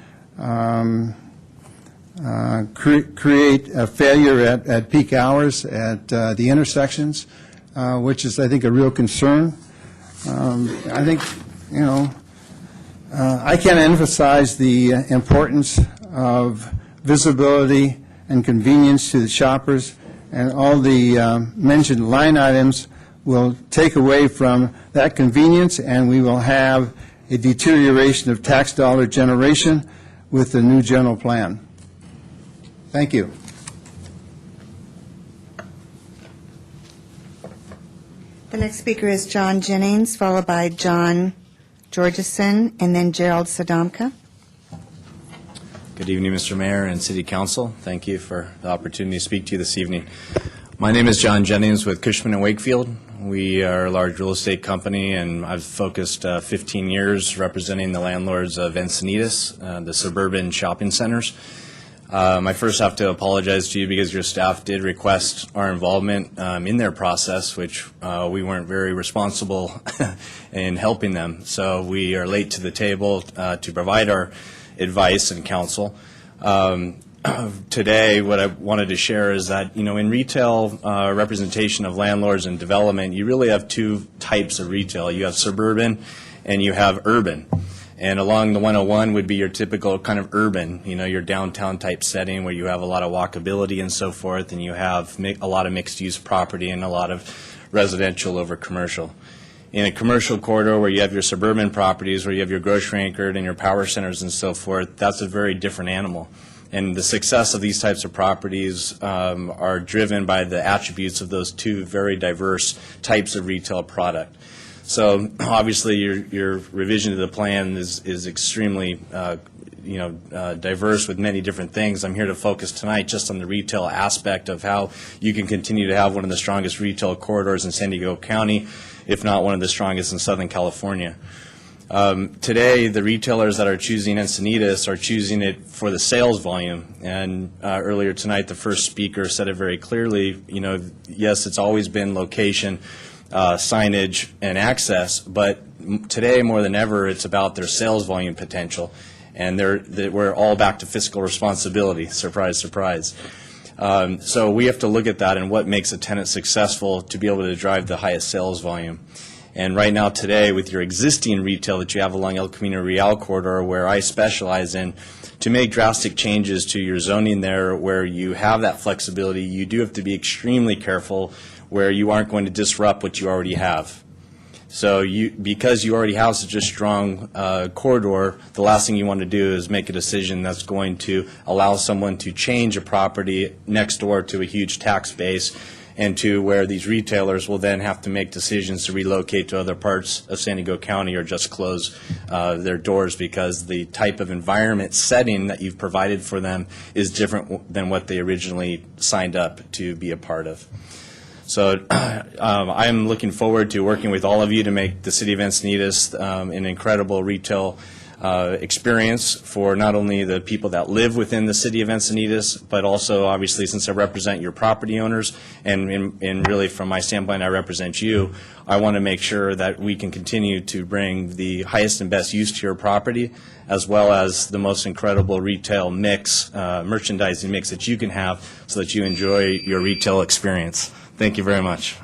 S: create a failure at peak hours at the intersections, which is, I think, a real concern. I think, I can't emphasize the importance of visibility, and convenience to the shoppers, and all the mentioned line items will take away from that convenience, and we will have a deterioration of tax dollar generation with the new general plan. Thank you.
H: The next speaker is John Jennings, followed by John Georgeson, and then Gerald Sodomka.
T: Good evening, Mr. Mayor and City Council. Thank you for the opportunity to speak to you this evening. My name is John Jennings with Cushman & Wakefield. We are a large real estate company, and I've focused 15 years representing the landlords of Encinitas, the suburban shopping centers. I first have to apologize to you because your staff did request our involvement in their process, which we weren't very responsible in helping them. So we are late to the table to provide our advice and counsel. Today, what I wanted to share is that, in retail representation of landlords and development, you really have two types of retail. You have suburban and you have urban. And along the 101 would be your typical kind of urban, your downtown type setting where you have a lot of walkability and so forth, and you have a lot of mixed use property and a lot of residential over commercial. In a commercial corridor where you have your suburban properties, where you have your grocery anchored and your power centers and so forth, that's a very different animal. And the success of these types of properties are driven by the attributes of those two very diverse types of retail product. So obviously your revision of the plan is extremely diverse with many different things. I'm here to focus tonight just on the retail aspect of how you can continue to have one of the strongest retail corridors in San Diego County, if not one of the strongest in Southern California. Today, the retailers that are choosing Encinitas are choosing it for the sales volume. And earlier tonight, the first speaker said it very clearly, yes, it's always been location, signage, and access, but today more than ever, it's about their sales volume potential. And we're all back to fiscal responsibility. Surprise, surprise. So we have to look at that and what makes a tenant successful to be able to drive the highest sales volume. And right now today, with your existing retail that you have along El Camino Real corridor, where I specialize in, to make drastic changes to your zoning there where you have that flexibility, you do have to be extremely careful where you aren't going to disrupt what you already have. So because you already have such a strong corridor, the last thing you want to do is make a decision that's going to allow someone to change a property next door to a huge tax base and to where these retailers will then have to make decisions to relocate to other parts of San Diego County or just close their doors because the type of environment setting that you've provided for them is different than what they originally signed up to be a part of. So I'm looking forward to working with all of you to make the City of Encinitas an incredible retail experience for not only the people that live within the City of Encinitas, but also, obviously, since I represent your property owners, and really from my standpoint, I represent you, I want to make sure that we can continue to bring the highest and best use to your property, as well as the most incredible retail mix, merchandising mix that you can have so that you enjoy your retail experience. Thank you very much.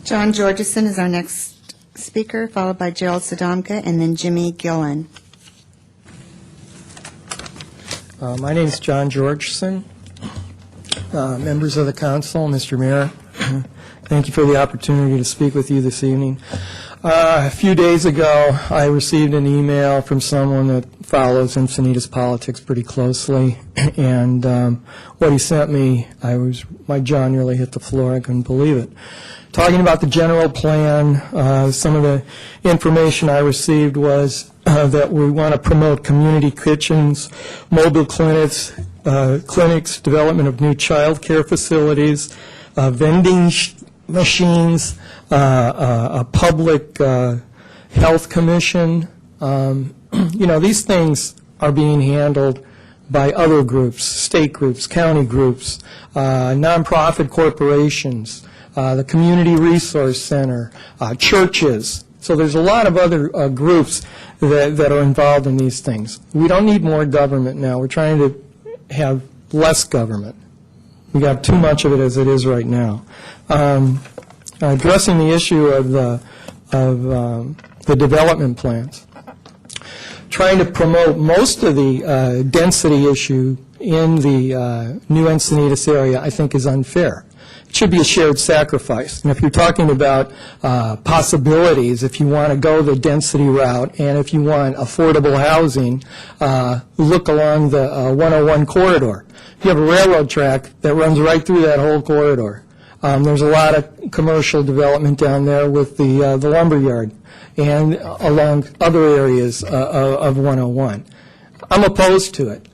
H: John Georgeson is our next speaker, followed by Gerald Sodomka, and then Jimmy Gillen.
U: My name is John Georgeson. Members of the council, Mr. Mayor, thank you for the opportunity to speak with you this evening. A few days ago, I received an email from someone that follows Encinitas politics pretty closely, and what he sent me, my jaw nearly hit the floor. I couldn't believe it. Talking about the general plan, some of the information I received was that we want to promote community kitchens, mobile clinics, development of new child care facilities, vending machines, a public health commission. These things are being handled by other groups, state groups, county groups, nonprofit corporations, the Community Resource Center, churches. So there's a lot of other groups that are involved in these things. We don't need more government now. We're trying to have less government. We got too much of it as it is right now. Addressing the issue of the development plans. trying to promote most of the density issue in the new Encinitas area, I think, is unfair. It should be a shared sacrifice. And if you're talking about possibilities, if you want to go the density route and if you want affordable housing, look along the 101 corridor. You have a railroad track that runs right through that whole corridor. There's a lot of commercial development down there with the lumber yard and along other areas of 101. I'm opposed to it.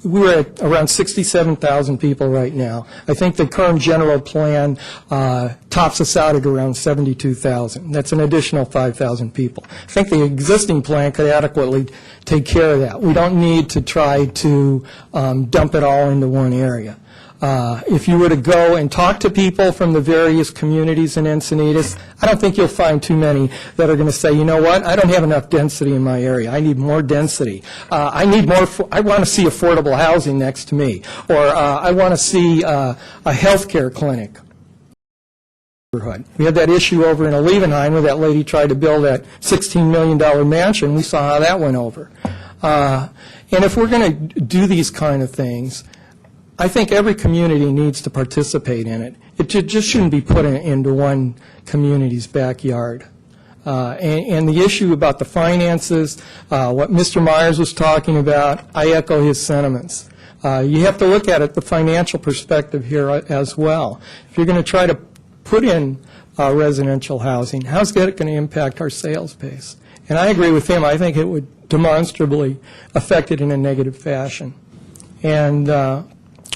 U: We're at around 67,000 people right now. I think the current general plan tops us out at around 72,000. That's an additional 5,000 people. I think the existing plan could adequately take care of that. We don't need to try to dump it all into one area. If you were to go and talk to people from the various communities in Encinitas, I don't think you'll find too many that are going to say, you know what, I don't have enough density in my area. I need more density. I want to see affordable housing next to me. Or I want to see a health care clinic. We had that issue over in Olivenheim where that lady tried to build that $16 million mansion. We saw how that went over. And if we're going to do these kind of things, I think every community needs to participate in it. It just shouldn't be put into one community's backyard. And the issue about the finances, what Mr. Myers was talking about, I echo his sentiments. You have to look at it, the financial perspective here as well. If you're going to try to put in residential housing, how's that going to impact our sales base? And I agree with him. I think it would demonstrably affect it in a negative fashion. And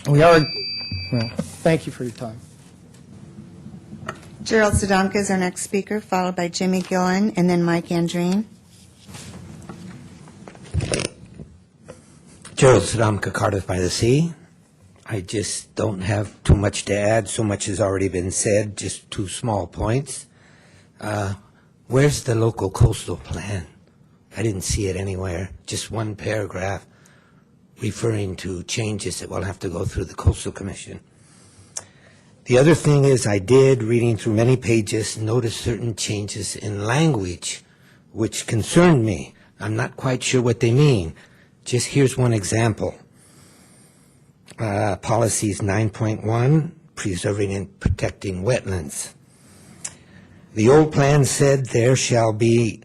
U: well, thank you for your time.
H: Gerald Sadamka is our next speaker, followed by Jimmy Gillen, and then Mike Andreen.
D: Gerald Sadamka, Cardiff by the Sea. I just don't have too much to add. So much has already been said, just two small points. Where's the local coastal plan? I didn't see it anywhere, just one paragraph referring to changes that will have to go through the Coastal Commission. The other thing is I did, reading through many pages, notice certain changes in language which concerned me. I'm not quite sure what they mean. Just here's one example. Policies 9.1, preserving and protecting wetlands. The old plan said there shall be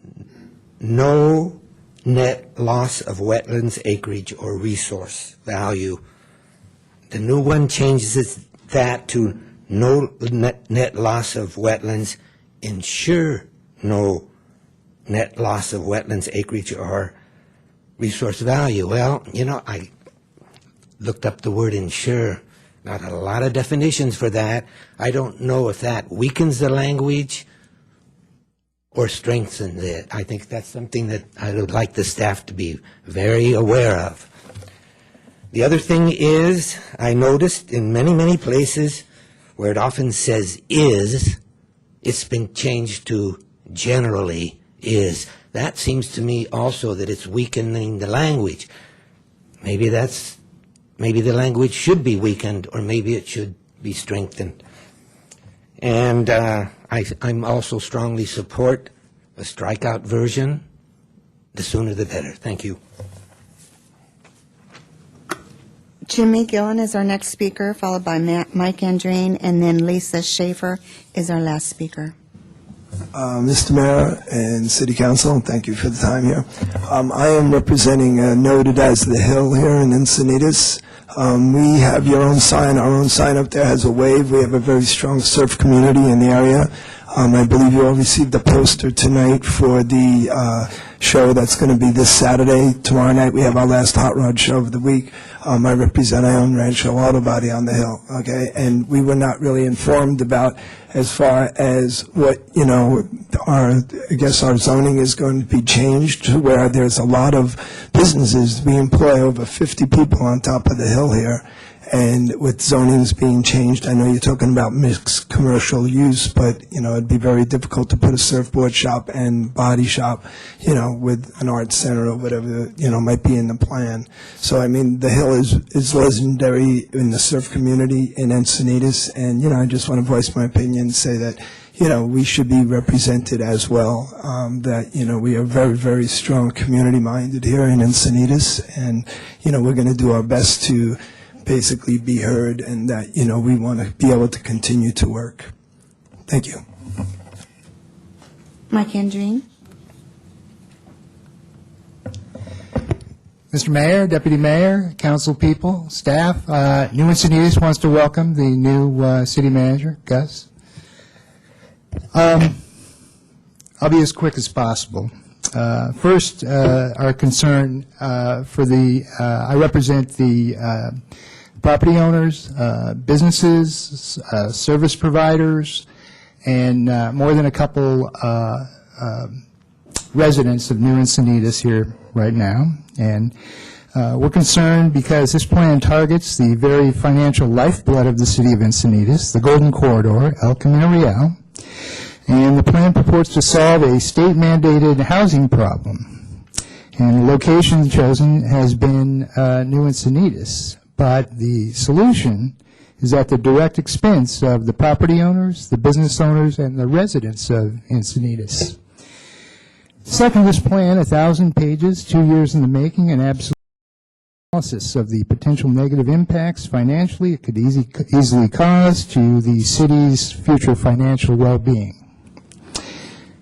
D: no net loss of wetlands, acreage, or resource value. The new one changes that to no net loss of wetlands, ensure no net loss of wetlands, acreage, or resource value. Well, you know, I looked up the word ensure. Got a lot of definitions for that. I don't know if that weakens the language or strengthens it. I think that's something that I would like the staff to be very aware of. The other thing is, I noticed in many, many places where it often says is, it's been changed to generally is. That seems to me also that it's weakening the language. Maybe the language should be weakened, or maybe it should be strengthened. And I'm also strongly support a strikeout version. The sooner the better. Thank you.
H: Jimmy Gillen is our next speaker, followed by Mike Andreen, and then Lisa Schaefer is our last speaker.
V: Mr. Mayor and City Council, thank you for the time here. I am representing noted as the Hill here in Encinitas. We have your own sign. Our own sign up there has a wave. We have a very strong surf community in the area. I believe you all received a poster tonight for the show that's going to be this Saturday. Tomorrow night we have our last hot rod show of the week. I represent our own Rancho Auto Body on the Hill, okay? And we were not really informed about as far as what, you know, I guess our zoning is going to be changed to where there's a lot of businesses. We employ over 50 people on top of the hill here. And with zonings being changed, I know you're talking about mixed commercial use, but, you know, it'd be very difficult to put a surfboard shop and body shop, you know, with an art center or whatever, you know, might be in the plan. So, I mean, the Hill is legendary in the surf community in Encinitas, and, you know, I just want to voice my opinion and say that, we should be represented as well. That, we are very, very strong community-minded here in Encinitas, and, we're going to do our best to basically be heard, and that, we want to be able to continue to work. Thank you.
H: Mike Andreen.
C: Mr. Mayor, Deputy Mayor, council people, staff, New Encinitas wants to welcome the new city manager, Gus. I'll be as quick as possible. First, our concern for I represent the property owners, businesses, service providers, and more than a couple residents of New Encinitas here right now. And we're concerned because this plan targets the very financial lifeblood of the city of Encinitas, the Golden Corridor, El Camino Real. And the plan purports to solve a state-mandated housing problem. And the location chosen has been New Encinitas. But the solution is at the direct expense of the property owners, the business owners, and the residents of Encinitas. Second, this plan, 1,000 pages, 2 years in the making, an absolute analysis of the potential negative impacts financially it could easily cause to the city's future financial well-being.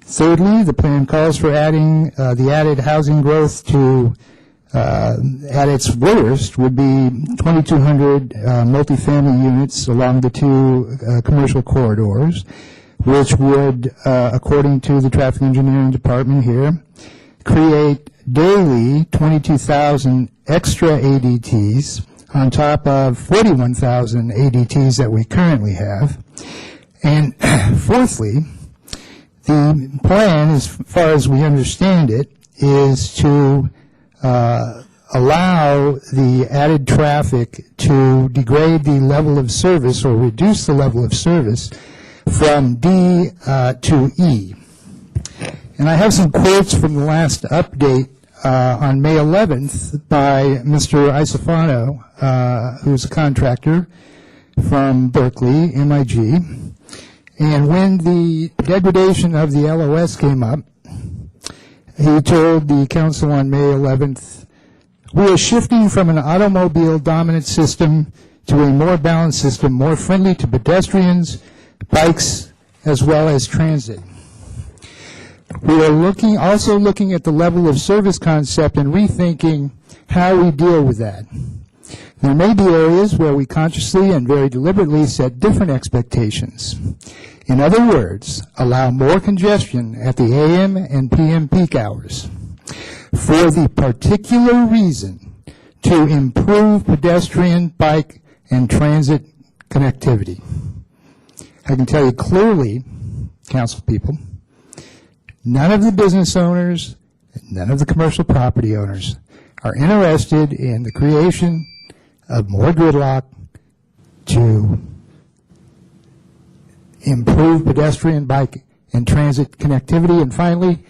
C: Thirdly, the plan calls for adding the added housing growth to, at its worst, would be 2,200 multifamily units along the two commercial corridors, which would, according to the traffic engineering department here, create daily 22,000 extra ADTs on top of 41,000 ADTs that we currently have. And fourthly, the plan, as far as we understand it, is to allow the added traffic to degrade the level of service or reduce the level of service from D to E. And I have some quotes from the last update on May 11th by Mr. Isofano, who's a contractor from Berkeley, MIG. And when the degradation of the LOS came up, he told the council on May 11th, "We are shifting from an automobile-dominant system to a more balanced system, more friendly to pedestrians, bikes, as well as transit. We are also looking at the level of service concept and rethinking how we deal with that. There may be areas where we consciously and very deliberately set different expectations. In other words, allow more congestion at the AM and PM peak hours for the particular reason to improve pedestrian, bike, and transit connectivity." I can tell you clearly, council people, none of the business owners, none of the commercial property owners are interested in the creation of more gridlock to improve pedestrian, bike, and transit connectivity. And finally,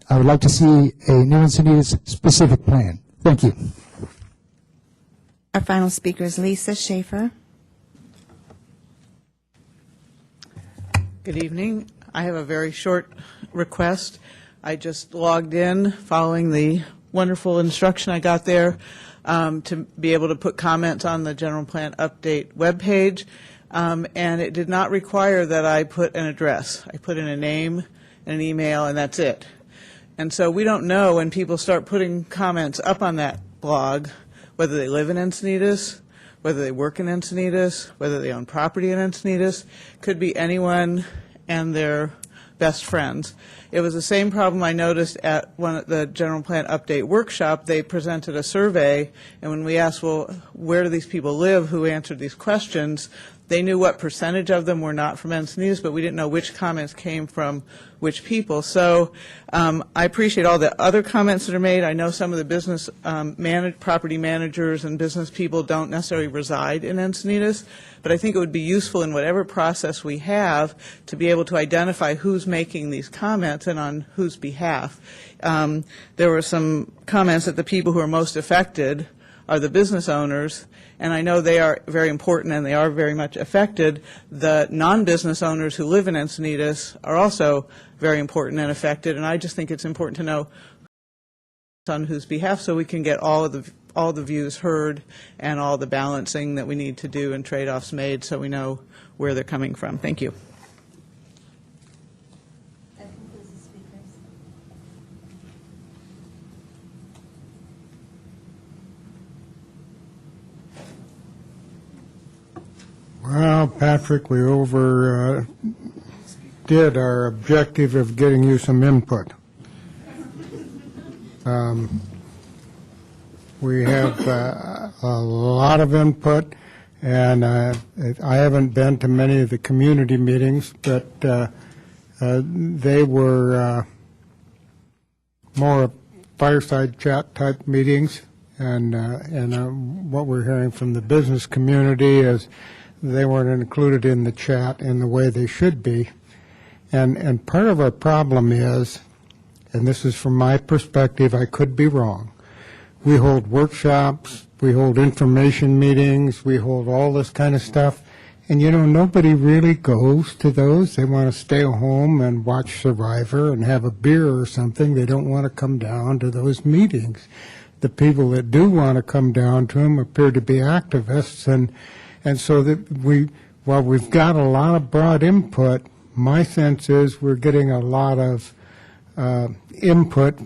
C: I would like to see a New Encinitas specific plan. Thank you.
H: Our final speaker is Lisa Schaefer.
E: Good evening. I have a very short request. I just logged in following the wonderful instruction I got there to be able to put comments on the general plan update webpage, and it did not require that I put an address. I put in a name and an email, and that's it. And so we don't know when people start putting comments up on that blog whether they live in Encinitas, whether they work in Encinitas, whether they own property in Encinitas. Could be anyone and their best friends. It was the same problem I noticed at one of the general plan update workshop. They presented a survey, and when we asked, well, where do these people live who answered these questions, they knew what percentage of them were not from Encinitas, but we didn't know which comments came from which people. So I appreciate all the other comments that are made. I know some of the business property managers and business people don't necessarily reside in Encinitas, but I think it would be useful in whatever process we have to be able to identify who's making these comments and on whose behalf. There were some comments that the people who are most affected are the business owners, and I know they are very important and they are very much affected. The non-business owners who live in Encinitas are also very important and affected, and I just think it's important to know on whose behalf, so we can get all the views heard and all the balancing that we need to do and trade-offs made, so we know where they're coming from. Thank you.
A: Well, Patrick, we overdid our objective of getting you some input. We have a lot of input, and I haven't been to many of the community meetings, but they were more fireside chat type meetings, and what we're hearing from the business community is they weren't included in the chat in the way they should be. And part of our problem is, and this is from my perspective, I could be wrong, we hold workshops, we hold information meetings, we hold all this kind of stuff, and nobody really goes to those. They want to stay home and watch Survivor and have a beer or something. They don't want to come down to those meetings. The people that do want to come down to them appear to be activists, and so that while we've got a lot of broad input, my sense is we're getting a lot of input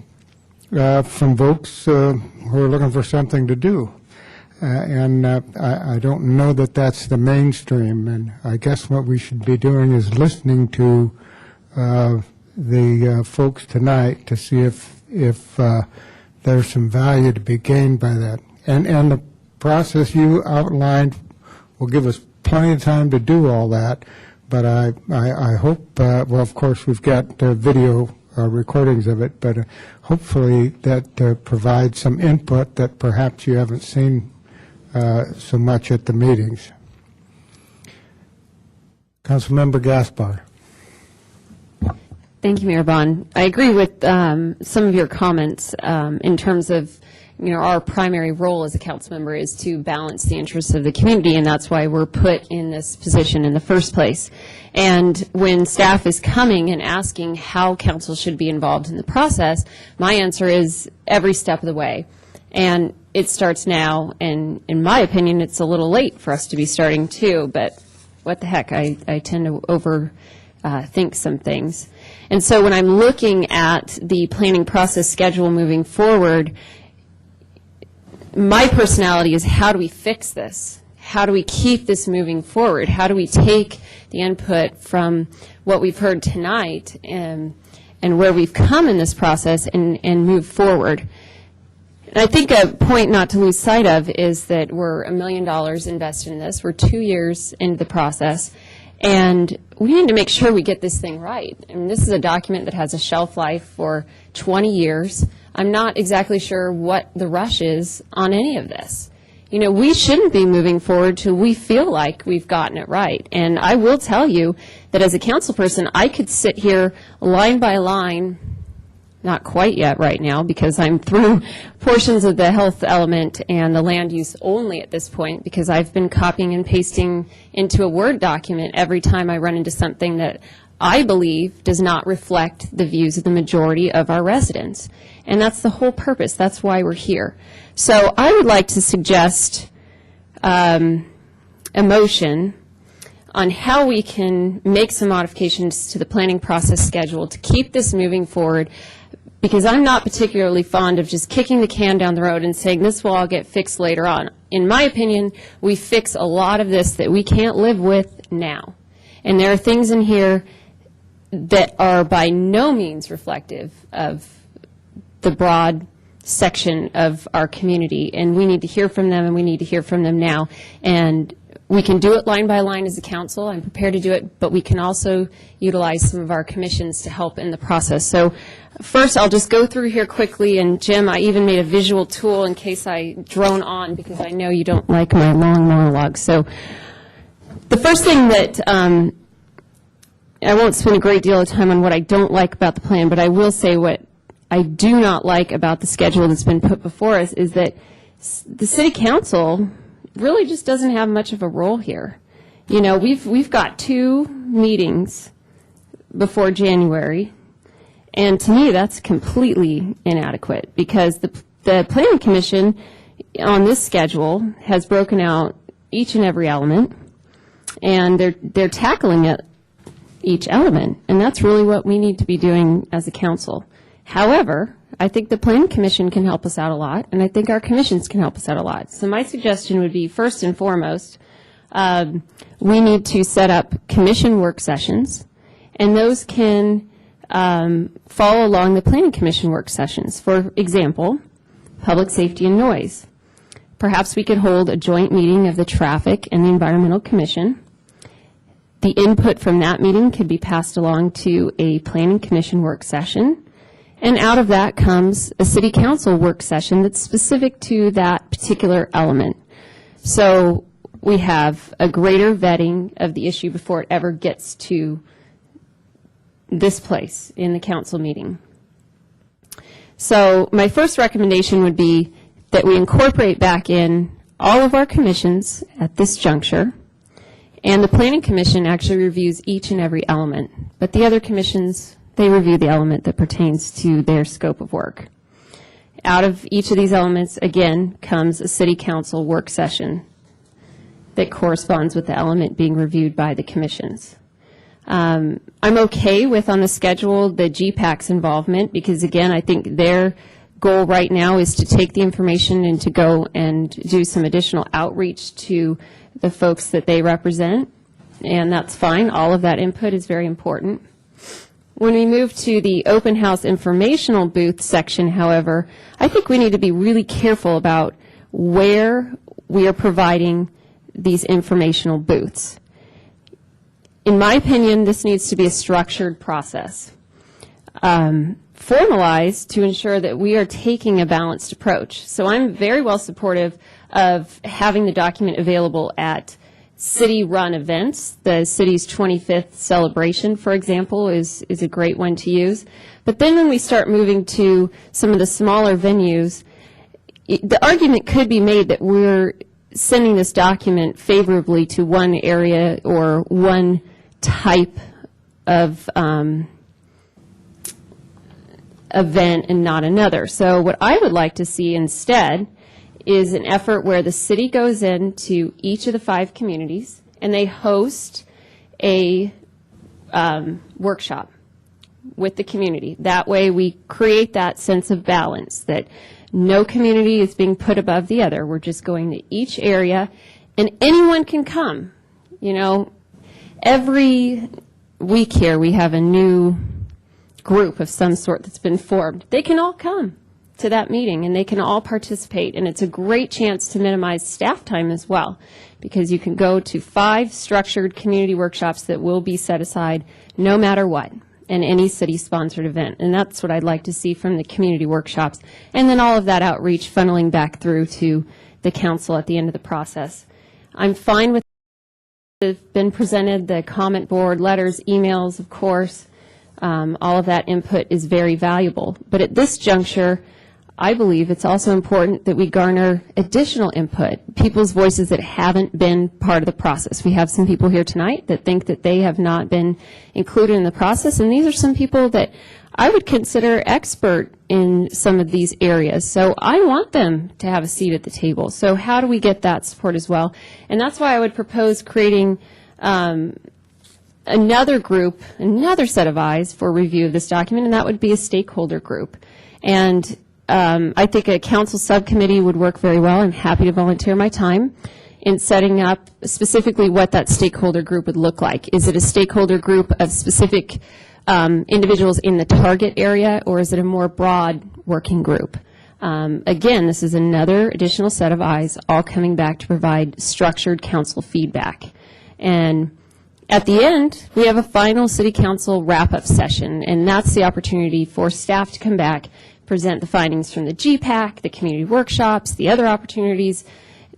A: from folks who are looking for something to do. And I don't know that that's the mainstream. And I guess what we should be doing is listening to the folks tonight to see if there's some value to be gained by that. And the process you outlined will give us plenty of time to do all that. But I hope, well, of course, we've got video recordings of it, but hopefully that provides some input that perhaps you haven't seen so much at the meetings. Councilmember Gaspar.
B: Thank you, Mayor Bond. I agree with some of your comments in terms of our primary role as a council member is to balance the interests of the community, and that's why we're put in this position in the first place. And when staff is coming and asking how council should be involved in the process, my answer is every step of the way. And it starts now, and in my opinion, it's a little late for us to be starting too, but what the heck, I tend to overthink some things. And so when I'm looking at the planning process schedule moving forward, my personality is, how do we fix this? How do we keep this moving forward? How do we take the input from what we've heard tonight and where we've come in this process and move forward? And I think a point not to lose sight of is that we're $1 million invested in this. We're 2 years into the process, and we need to make sure we get this thing right. And this is a document that has a shelf life for 20 years. I'm not exactly sure what the rush is on any of this. We shouldn't be moving forward till we feel like we've gotten it right. And I will tell you that as a council person, I could sit here line by line, not quite yet right now because I'm through portions of the health element and the land use only at this point, because I've been copying and pasting into a Word document every time I run into something that I believe does not reflect the views of the majority of our residents. And that's the whole purpose. That's why we're here. So I would like to suggest a motion on how we can make some modifications to the planning process schedule to keep this moving forward, because I'm not particularly fond of just kicking the can down the road and saying this will all get fixed later on. In my opinion, we fix a lot of this that we can't live with now. And there are things in here that are by no means reflective of the broad section of our community, and we need to hear from them, and we need to hear from them now. And we can do it line by line as a council. I'm prepared to do it, but we can also utilize some of our commissions to help in the process. So first, I'll just go through here quickly, and Jim, I even made a visual tool in case I drone on, because I know you don't like my long monologue. So the first thing that I won't spend a great deal of time on what I don't like about the plan, but I will say what I do not like about the schedule that's been put before us is that the city council really just doesn't have much of a role here. You know, we've got 2 meetings before January, and to me that's completely inadequate, because the Planning Commission on this schedule has broken out each and every element, and they're tackling it, each element, and that's really what we need to be doing as a council. However, I think the Planning Commission can help us out a lot, and I think our commissions can help us out a lot. So my suggestion would be, first and foremost, we need to set up commission work sessions, and those can follow along the Planning Commission work sessions. For example, public safety and noise. Perhaps we could hold a joint meeting of the Traffic and the Environmental Commission. The input from that meeting could be passed along to a Planning Commission work session, and out of that comes a City Council work session that's specific to that particular element. So we have a greater vetting of the issue before it ever gets to this place in the council meeting. So my first recommendation would be that we incorporate back in all of our commissions at this juncture, and the Planning Commission actually reviews each and every element, but the other commissions, they review the element that pertains to their scope of work. Out of each of these elements, again, comes a City Council work session that corresponds with the element being reviewed by the commissions. I'm okay with, on the schedule, the GPAC's involvement, because, again, I think their goal right now is to take the information and to go and do some additional outreach to the folks that they represent, and that's fine. All of that input is very important. When we move to the open house informational booth section, however, I think we need to be really careful about where we are providing these informational booths. In my opinion, this needs to be a structured process, formalized to ensure that we are taking a balanced approach. So I'm very well supportive of having the document available at city-run events. The city's 25th celebration, for example, is a great one to use. But then when we start moving to some of the smaller venues, the argument could be made that we're sending this document favorably to one area or one type of event and not another. So what I would like to see instead is an effort where the city goes into each of the 5 communities and they host a workshop with the community. That way we create that sense of balance, that no community is being put above the other. We're just going to each area, and anyone can come. You know, every week here we have a new group of some sort that's been formed. They can all come to that meeting and they can all participate, and it's a great chance to minimize staff time as well, because you can go to 5 structured community workshops that will be set aside no matter what, in any city-sponsored event. And that's what I'd like to see from the community workshops, and then all of that outreach funneling back through to the council at the end of the process. I'm fine with have been presented, the comment board, letters, emails, of course. All of that input is very valuable. But at this juncture, I believe it's also important that we garner additional input, people's voices that haven't been part of the process. We have some people here tonight that think that they have not been included in the process, and these are some people that I would consider expert in some of these areas. So I want them to have a seat at the table. So how do we get that support as well? And that's why I would propose creating another group, another set of eyes for review of this document, and that would be a stakeholder group. And I think a council subcommittee would work very well. I'm happy to volunteer my time in setting up specifically what that stakeholder group would look like. Is it a stakeholder group of specific individuals in the target area, or is it a more broad working group? Again, this is another additional set of eyes, all coming back to provide structured council feedback. And at the end, we have a final city council wrap-up session, and that's the opportunity for staff to come back, present the findings from the GPAC, the community workshops, the other opportunities,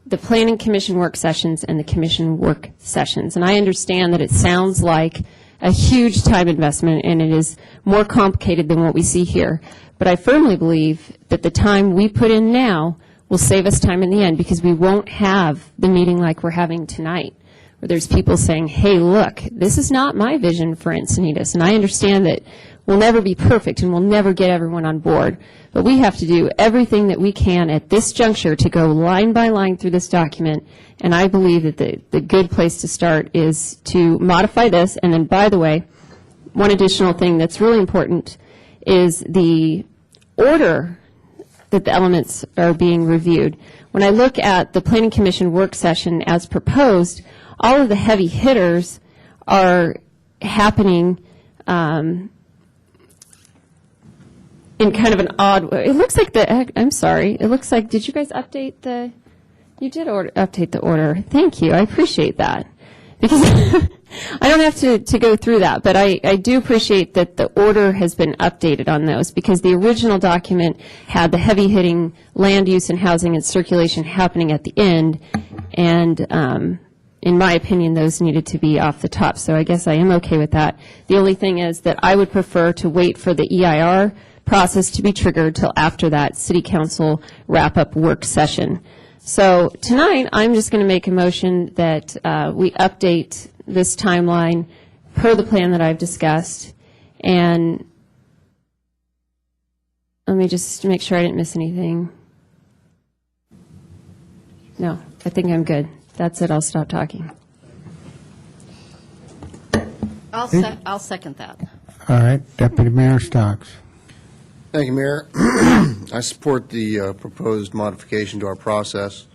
B: the planning commission work sessions, and the commission work sessions. And I understand that it sounds like a huge time investment, and it is more complicated than what we see here. But I firmly believe that the time we put in now will save us time in the end, because we won't have the meeting like we're having tonight, where there's people saying, hey, look, this is not my vision for Encinitas. And I understand that we'll never be perfect and we'll never get everyone on board, but we have to do everything that we can at this juncture to go line by line through this document. And I believe that the good place to start is to modify this. And then, by the way, one additional thing that's really important is the order that the elements are being reviewed. When I look at the Planning Commission work session as proposed, all of the heavy hitters are happening in kind of an odd way. It looks like I'm sorry, it looks like, did you guys update you did update the order. Thank you, I appreciate that. Because I don't have to go through that, but I do appreciate that the order has been updated on those, because the original document had the heavy-hitting land use and housing and circulation happening at the end, and in my opinion, those needed to be off the top, so I guess I am okay with that. The only thing is that I would prefer to wait for the EIR process to be triggered till after that City Council wrap-up work session. So tonight, I'm just going to make a motion that we update this timeline per the plan that I've discussed. And let me just make sure I didn't miss anything. No, I think I'm good. That's it. I'll stop talking.
F: I'll second that.
A: All right, Deputy Mayor Stocks.
R: Thank you, Mayor. I support the proposed modification to our process.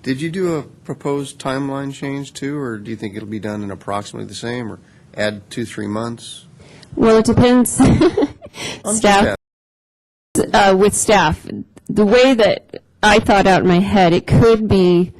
R: Did you do a proposed timeline change too, or do you think it'll be done in approximately the same, or add 2-3 months?
B: Well, it depends. Staff, with staff, the way that I thought out in my head, it could be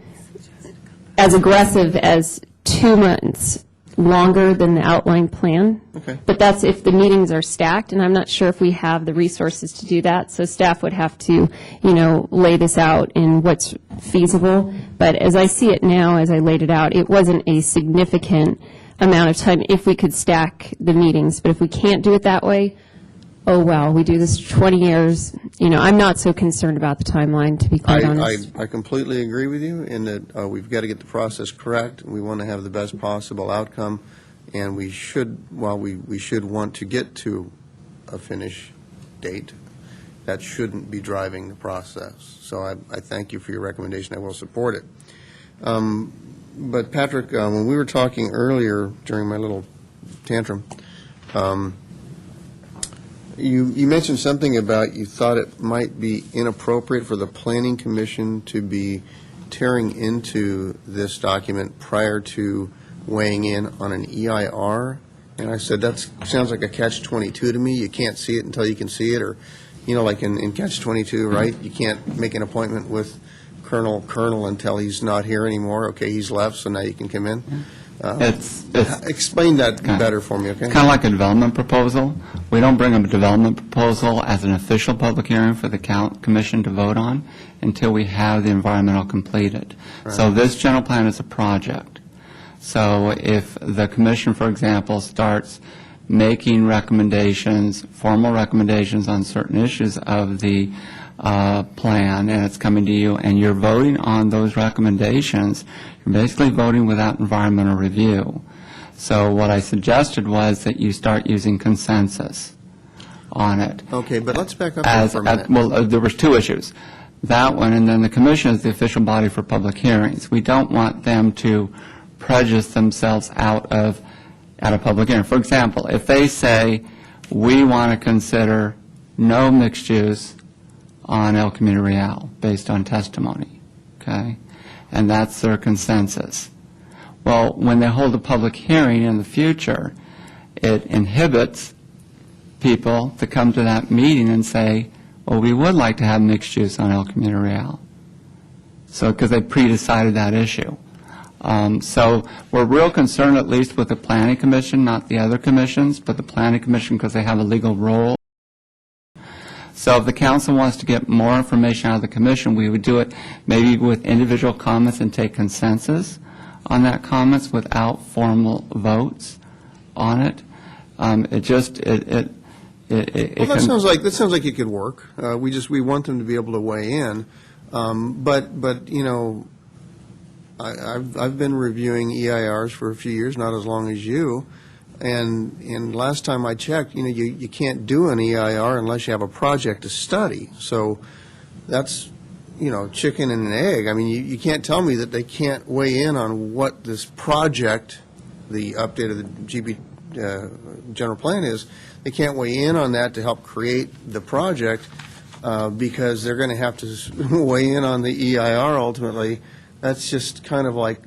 B: as aggressive as 2 months longer than the outline plan.
R: Okay.
B: But that's if the meetings are stacked, and I'm not sure if we have the resources to do that. So staff would have to, lay this out in what's feasible. But as I see it now, as I laid it out, it wasn't a significant amount of time if we could stack the meetings. But if we can't do it that way, oh, well, we do this 20 years. I'm not so concerned about the timeline, to be quite honest.
R: I completely agree with you in that we've got to get the process correct. We want to have the best possible outcome, and we should want to get to a finish date. That shouldn't be driving the process. So I thank you for your recommendation. I will support it. But Patrick, when we were talking earlier during my little tantrum, you mentioned something about you thought it might be inappropriate for the Planning Commission to be tearing into this document prior to weighing in on an EIR. And I said, that sounds like a catch-22 to me. You can't see it until you can see it. Or, like in catch-22, right? You can't make an appointment with Colonel until he's not here anymore. Okay, he's left, so now you can come in. Explain that better for me, okay?
G: It's kind of like a development proposal. We don't bring up a development proposal as an official public hearing for the commission to vote on until we have the environmental completed.
R: Right.
G: So this general plan is a project. So if the commission, for example, starts making recommendations, formal recommendations on certain issues of the plan, and it's coming to you, and you're voting on those recommendations, you're basically voting without environmental review. So what I suggested was that you start using consensus on it.
R: Okay, but let's back up there for a minute.
G: Well, there was 2 issues. That one, and then the commission is the official body for public hearings. We don't want them to prejudice themselves out of at a public hearing. For example, if they say, we want to consider no mixed use on El Camino Real based on testimony, okay? And that's their consensus. Well, when they hold a public hearing in the future, it inhibits people to come to that meeting and say, well, we would like to have mixed use on El Camino Real. So, because they pre-decided that issue. So we're real concerned, at least with the Planning Commission, not the other commissions, but the Planning Commission because they have a legal role. So if the council wants to get more information out of the commission, we would do it maybe with individual comments and take consensus on that comments without formal votes on it.
R: Well, that sounds like it could work. We want them to be able to weigh in. But you know, I've been reviewing EIRs for a few years, not as long as you, and last time I checked, you know, you can't do an EIR unless you have a project to study. So that's, you know, chicken and an egg. I mean, you can't tell me that they can't weigh in on what this project, the update of the GB general plan is. They can't weigh in on that to help create the project because they're going to have to weigh in on the EIR ultimately. That's just kind of like,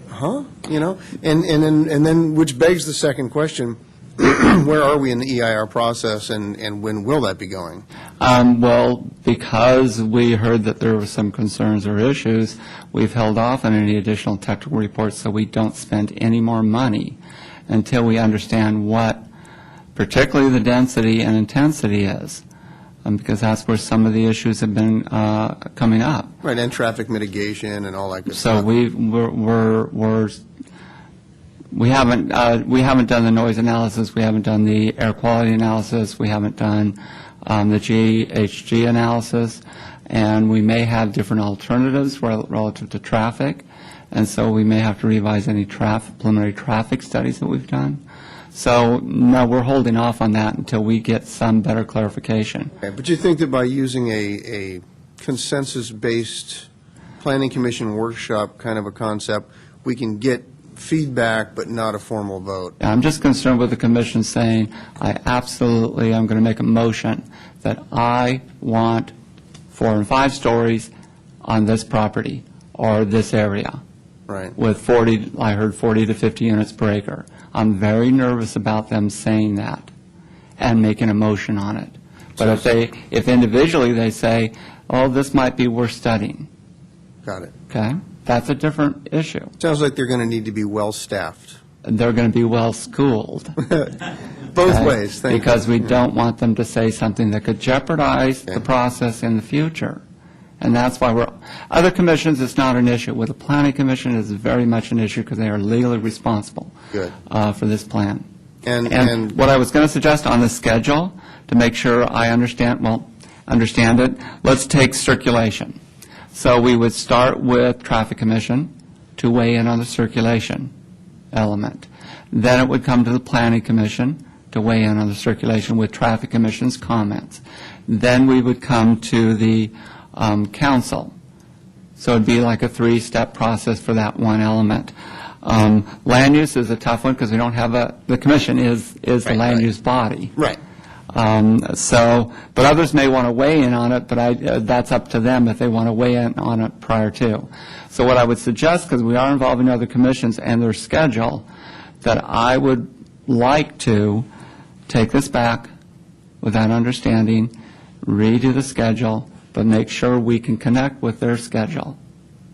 R: huh? You know? And then which begs the second question, where are we in the EIR process and when will that be going?
G: Well, because we heard that there were some concerns or issues, we've held off on any additional technical reports so we don't spend any more money until we understand what particularly the density and intensity is, because that's where some of the issues have been coming up.
R: Right, and traffic mitigation and all that good
G: So
R: stuff.
G: we haven't done the noise analysis, we haven't done the air quality analysis, we haven't done the GHG analysis, and we may have different alternatives relative to traffic, and so we may have to revise any preliminary traffic studies that we've done. So, no, we're holding off on that until we get some better clarification.
R: Okay, but you think that by using a consensus-based planning commission workshop kind of a concept, we can get feedback but not a formal vote?
G: I'm just concerned with the commission saying, I'm going to make a motion that I want 4 and 5 stories on this property or this area.
R: Right.
G: With 40, I heard 40 to 50 units per acre. I'm very nervous about them saying that and making a motion on it. But if individually they say, oh, this might be worth studying.
R: Got it.
G: Okay? That's a different issue.
R: Sounds like they're going to need to be well-staffed.
G: They're going to be well-schooled.
R: Both ways, thank you.
G: Because we don't want them to say something that could jeopardize the process in the future. And that's why other commissions, it's not an issue. With the Planning Commission, it's very much an issue because they are legally responsible for this plan. And what I was going to suggest on the schedule, to make sure I understand it, let's take circulation. So we would start with Traffic Commission to weigh in on the circulation element. Then it would come to the Planning Commission to weigh in on the circulation with Traffic Commission's comments. Then we would come to the council. So it'd be like a 3-step process for that one element. Land use is a tough one because we don't have the commission is the land use body.
R: Right.
G: But others may want to weigh in on it, but that's up to them if they want to weigh in on it prior to. So what I would suggest, because we are involving other commissions and their schedule, that I would like to take this back with that understanding, redo the schedule, but make sure we can connect with their schedule.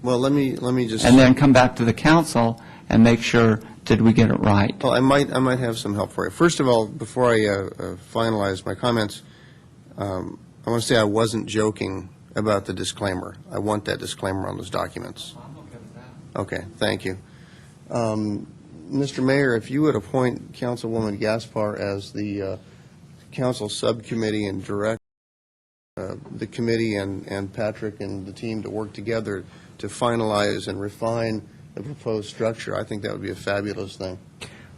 R: Well, let me just...
G: And then come back to the council and make sure, did we get it right?
R: Well, I might have some help for you. First of all, before I finalize my comments, I want to say I wasn't joking about the disclaimer. I want that disclaimer on those documents.
G: I'm okay with that.
R: Okay, thank you. Mr. Mayor, if you would appoint Councilwoman Gaspar as the council subcommittee and direct the committee and Patrick and the team to work together to finalize and refine the proposed structure, I think that would be a fabulous thing.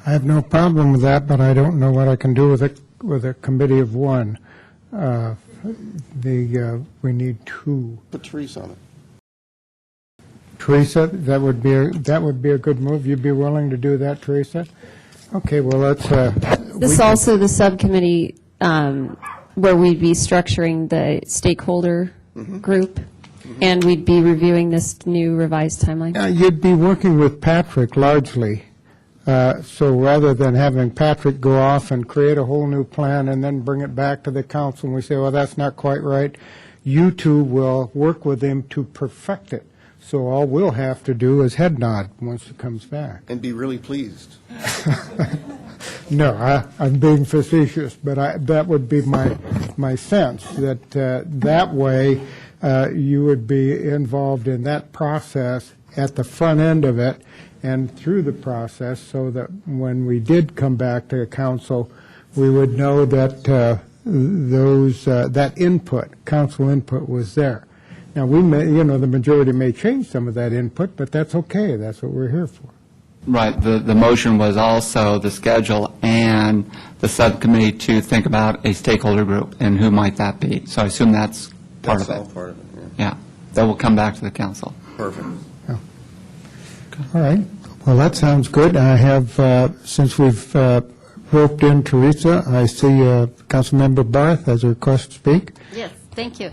A: I have no problem with that, but I don't know what I can do with a committee of one. We need 2.
R: Put Teresa on it.
A: Teresa, that would be a good move. You'd be willing to do that, Teresa? Okay, well, let's...
B: This is also the subcommittee where we'd be structuring the stakeholder group, and we'd be reviewing this new revised timeline.
A: You'd be working with Patrick largely. So rather than having Patrick go off and create a whole new plan and then bring it back to the council and we say, well, that's not quite right, you two will work with him to perfect it. So all we'll have to do is head nod once it comes back.
R: And be really pleased.
A: No, I'm being facetious, but that would be my sense, that that way you would be involved in that process at the front end of it and through the process, so that when we did come back to the council, we would know that that input, council input, was there. Now, we may, the majority may change some of that input, but that's okay. That's what we're here for.
G: Right. The motion was also the schedule and the subcommittee to think about a stakeholder group, and who might that be? So I assume that's part of it.
R: That's all part of it,
G: Yeah. That will come back to the council.
R: Perfect.
A: All right. Well, that sounds good. I have, since we've roped in Teresa, I see Councilmember Barth has a request to speak.
F: Yes, thank you.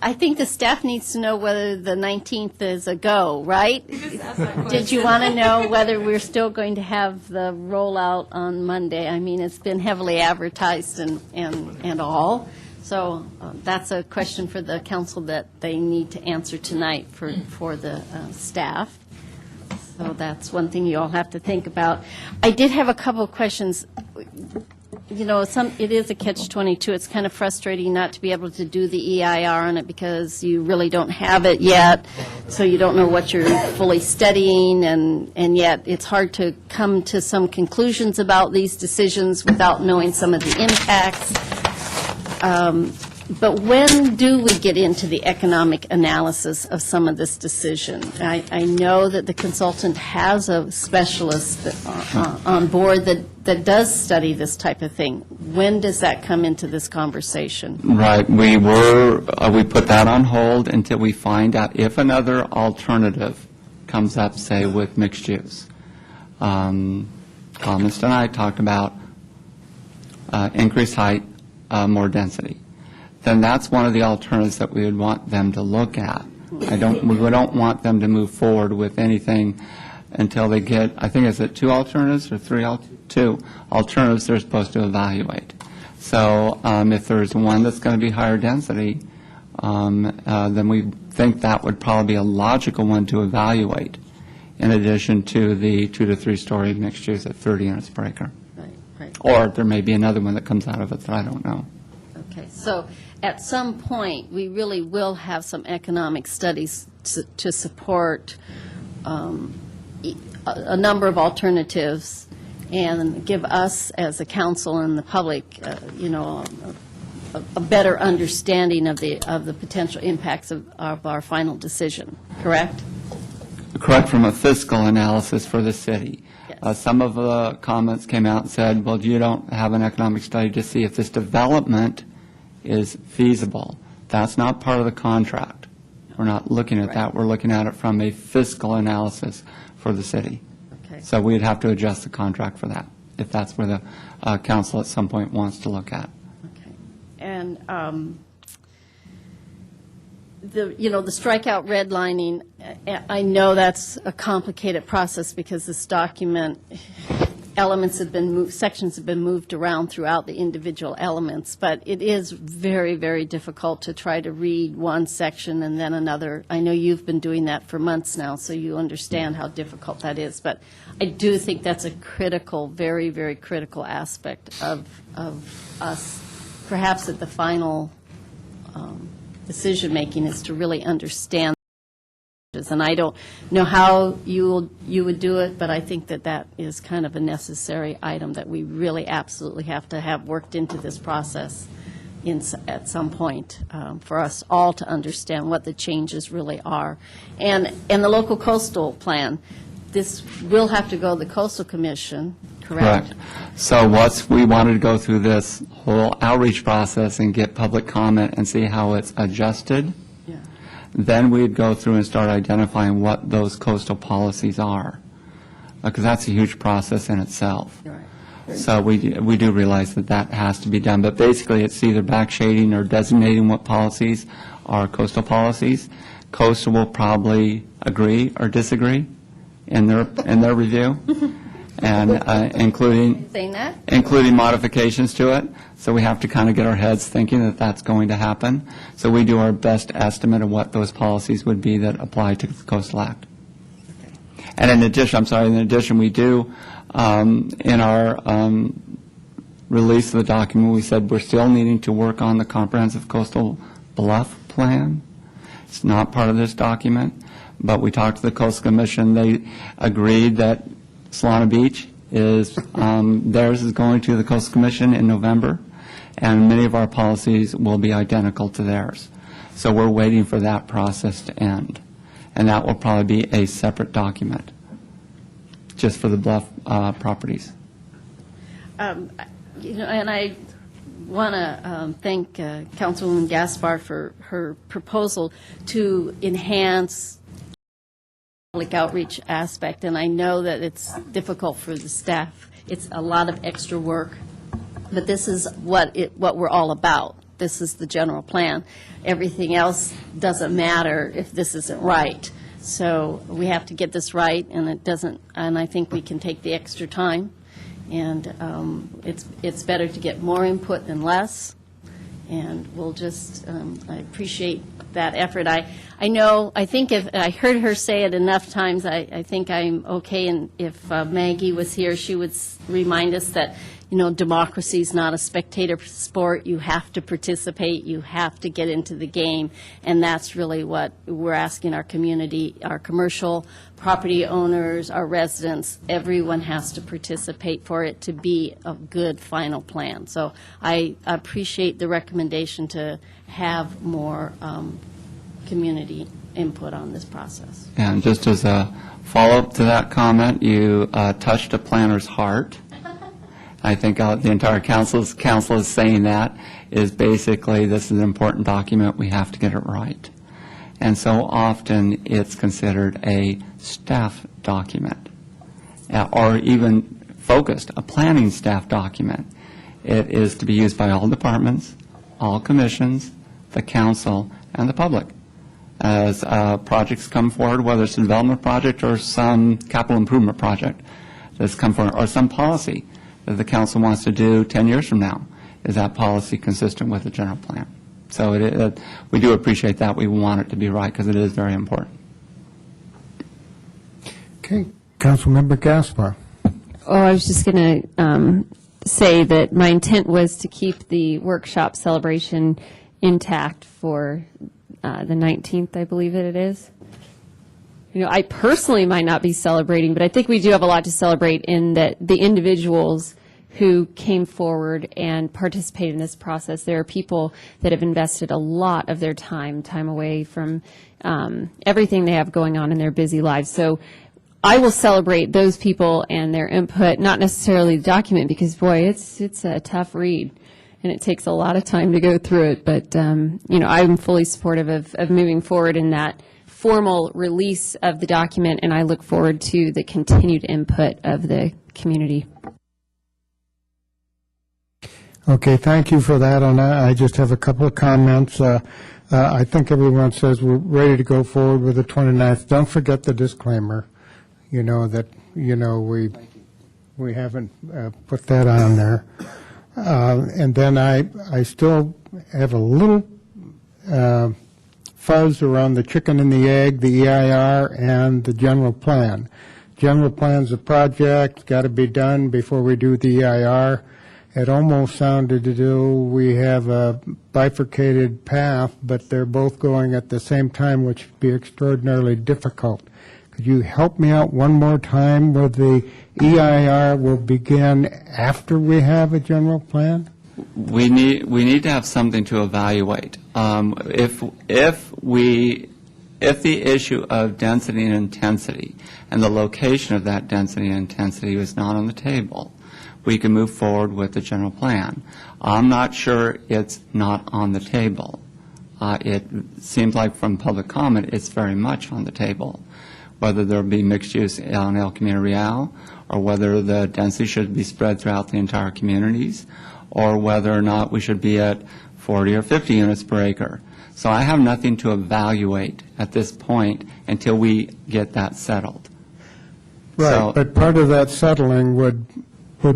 F: I think the staff needs to know whether the 19th is a go, right? Did you want to know whether we're still going to have the rollout on Monday? I mean, it's been heavily advertised and all. So that's a question for the council that they need to answer tonight for the staff. So that's one thing you all have to think about. I did have a couple of questions. It is a catch-22. It's kind of frustrating not to be able to do the EIR on it because you really don't have it yet, so you don't know what you're fully studying, and yet it's hard to come to some conclusions about these decisions without knowing some of the impacts. But when do we get into the economic analysis of some of this decision? I know that the consultant has a specialist on board that does study this type of thing. When does that come into this conversation?
G: Right. We put that on hold until we find out if another alternative comes up, say, with mixed use. Comments tonight talked about increased height, more density. Then that's one of the alternatives that we would want them to look at. We don't want them to move forward with anything until they get, I think, is it two alternatives or two alternatives they're supposed to evaluate. So if there's one that's going to be higher density, then we think that would probably be a logical one to evaluate, in addition to the 2 to 3 story mixed use at 30 units per acre.
F: Right.
G: Or there may be another one that comes out of it that I don't know.
F: Okay, so at some point, we really will have some economic studies to support a number of alternatives and give us, as a council and the public, a better understanding of the potential impacts of our final decision, correct?
G: Correct, from a fiscal analysis for the city. Some of the comments came out and said, well, you don't have an economic study to see if this development is feasible. That's not part of the contract. We're not looking at that. We're looking at it from a fiscal analysis for the city.
F: Okay.
G: So we'd have to adjust the contract for that, if that's where the council at some point wants to look at.
F: Okay. And the strikeout redlining, I know that's a complicated process because this document, sections have been moved around throughout the individual elements, but it is very, very difficult to try to read one section and then another. I know you've been doing that for months now, so you understand how difficult that is, but I do think that's a critical, very, very critical aspect of us, perhaps at the final decision-making, is to really understand. And I don't know how you would do it, but I think that is kind of a necessary item that we really absolutely have to have worked into this process at some point for us all to understand what the changes really are. And the local coastal plan, this will have to go to the Coastal Commission, correct?
G: So we wanted to go through this whole outreach process and get public comment and see how it's adjusted. Then we'd go through and start identifying what those coastal policies are, because that's a huge process in itself.
F: Right.
G: So we do realize that has to be done, but basically it's either back shading or designating what policies are coastal policies. Coastal will probably agree or disagree in their review, and including modifications to it. So we have to kind of get our heads thinking that that's going to happen. So we do our best estimate of what those policies would be that apply to the Coastal Act. And in addition, we do, in our release of the document, we said we're still needing to work on the comprehensive coastal bluff plan. It's not part of this document, but we talked to the Coastal Commission. They agreed that Solana Beach theirs is going to the Coastal Commission in November, and many of our policies will be identical to theirs. So we're waiting for that process to end. And that will probably be a separate document, just for the Bluff properties.
F: And I want to thank Councilwoman Gaspar for her proposal to enhance public outreach aspect, and I know that it's difficult for the staff. It's a lot of extra work, but this is what we're all about. This is the general plan. Everything else doesn't matter if this isn't right. So we have to get this right, and I think we can take the extra time. And it's better to get more input than less. And we'll just, I appreciate that effort. I think if I heard her say it enough times, I think I'm okay. And if Maggie was here, she would remind us that, democracy is not a spectator sport. You have to participate. You have to get into the game. And that's really what we're asking our community, our commercial property owners, our residents. Everyone has to participate for it to be a good final plan. So I appreciate the recommendation to have more community input on this process.
G: And just as a follow-up to that comment, you touched a planner's heart. I think the entire council is saying that is basically this is an important document. We have to get it right. And so often it's considered a staff document or even focused, a planning staff document. It is to be used by all departments, all commissions, the council, and the public. As projects come forward, whether it's a development project or some capital improvement project that's come forward, or some policy that the council wants to do 10 years from now, is that policy consistent with the general plan? So we do appreciate that. We want it to be right because it is very important.
A: Okay, Councilmember Gaspar.
B: Oh, I was just going to say that my intent was to keep the workshop celebration intact for the 19th, I believe it is. I personally might not be celebrating, but I think we do have a lot to celebrate in that the individuals who came forward and participated in this process. There are people that have invested a lot of their time away from everything they have going on in their busy lives. So I will celebrate those people and their input, not necessarily the document, because, boy, it's a tough read, and it takes a lot of time to go through it. But, I'm fully supportive of moving forward in that formal release of the document, and I look forward to the continued input of the community.
A: Okay, thank you for that. And I just have a couple of comments. I think everyone says we're ready to go forward with the 29th. Don't forget the disclaimer, that, we haven't put that on there. And then I still have a little fuzz around the chicken and the egg, the EIR, and the general plan. General plan's a project, got to be done before we do the EIR. It almost sounded as though we have a bifurcated path, but they're both going at the same time, which would be extraordinarily difficult. Could you help me out one more time with the EIR will begin after we have a general plan?
G: We need to have something to evaluate. If the issue of density and intensity and the location of that density and intensity is not on the table, we can move forward with the general plan. I'm not sure it's not on the table. It seems like from public comment, it's very much on the table, whether there be mixed use on El Camino Real, or whether the density should be spread throughout the entire communities, or whether or not we should be at 40 or 50 units per acre. So I have nothing to evaluate at this point until we get that settled.
A: Right,
G: So-
A: but part of that settling would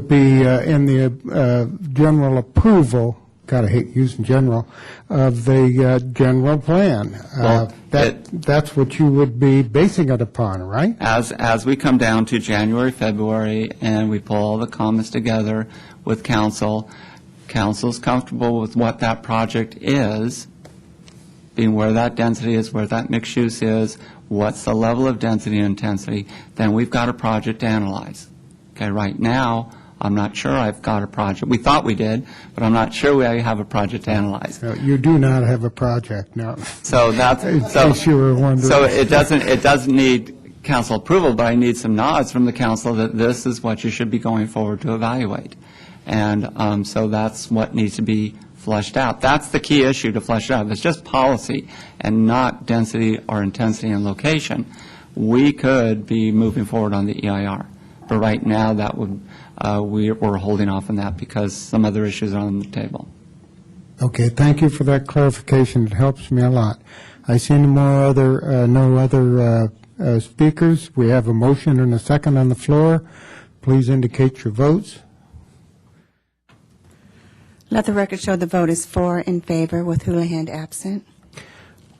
A: be in the general approval, God, I hate using general, of the general plan.
G: Well,
A: That's what you would be basing it upon, right?
G: As we come down to January, February, and we pull all the comments together with council, council's comfortable with what that project is, being where that density is, where that mixed use is, what's the level of density and intensity, then we've got a project to analyze. Okay, right now, I'm not sure I've got a project. We thought we did, but I'm not sure we have a project to analyze.
A: You do not have a project, no.
G: So that's,
A: In case you were wondering.
G: so it doesn't need council approval, but I need some nods from the council that this is what you should be going forward to evaluate. And so that's what needs to be fleshed out. That's the key issue to flesh out. If it's just policy and not density or intensity and location, we could be moving forward on the EIR. But right now, that would we're holding off on that because some other issues are on the table.
A: Okay, thank you for that clarification. It helps me a lot. I see no other speakers. We have a motion and a second on the floor. Please indicate your votes.
H: Let the record show the vote is 4 in favor with Houlihan absent.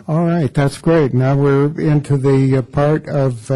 A: All right, that's great. Now we're into the part of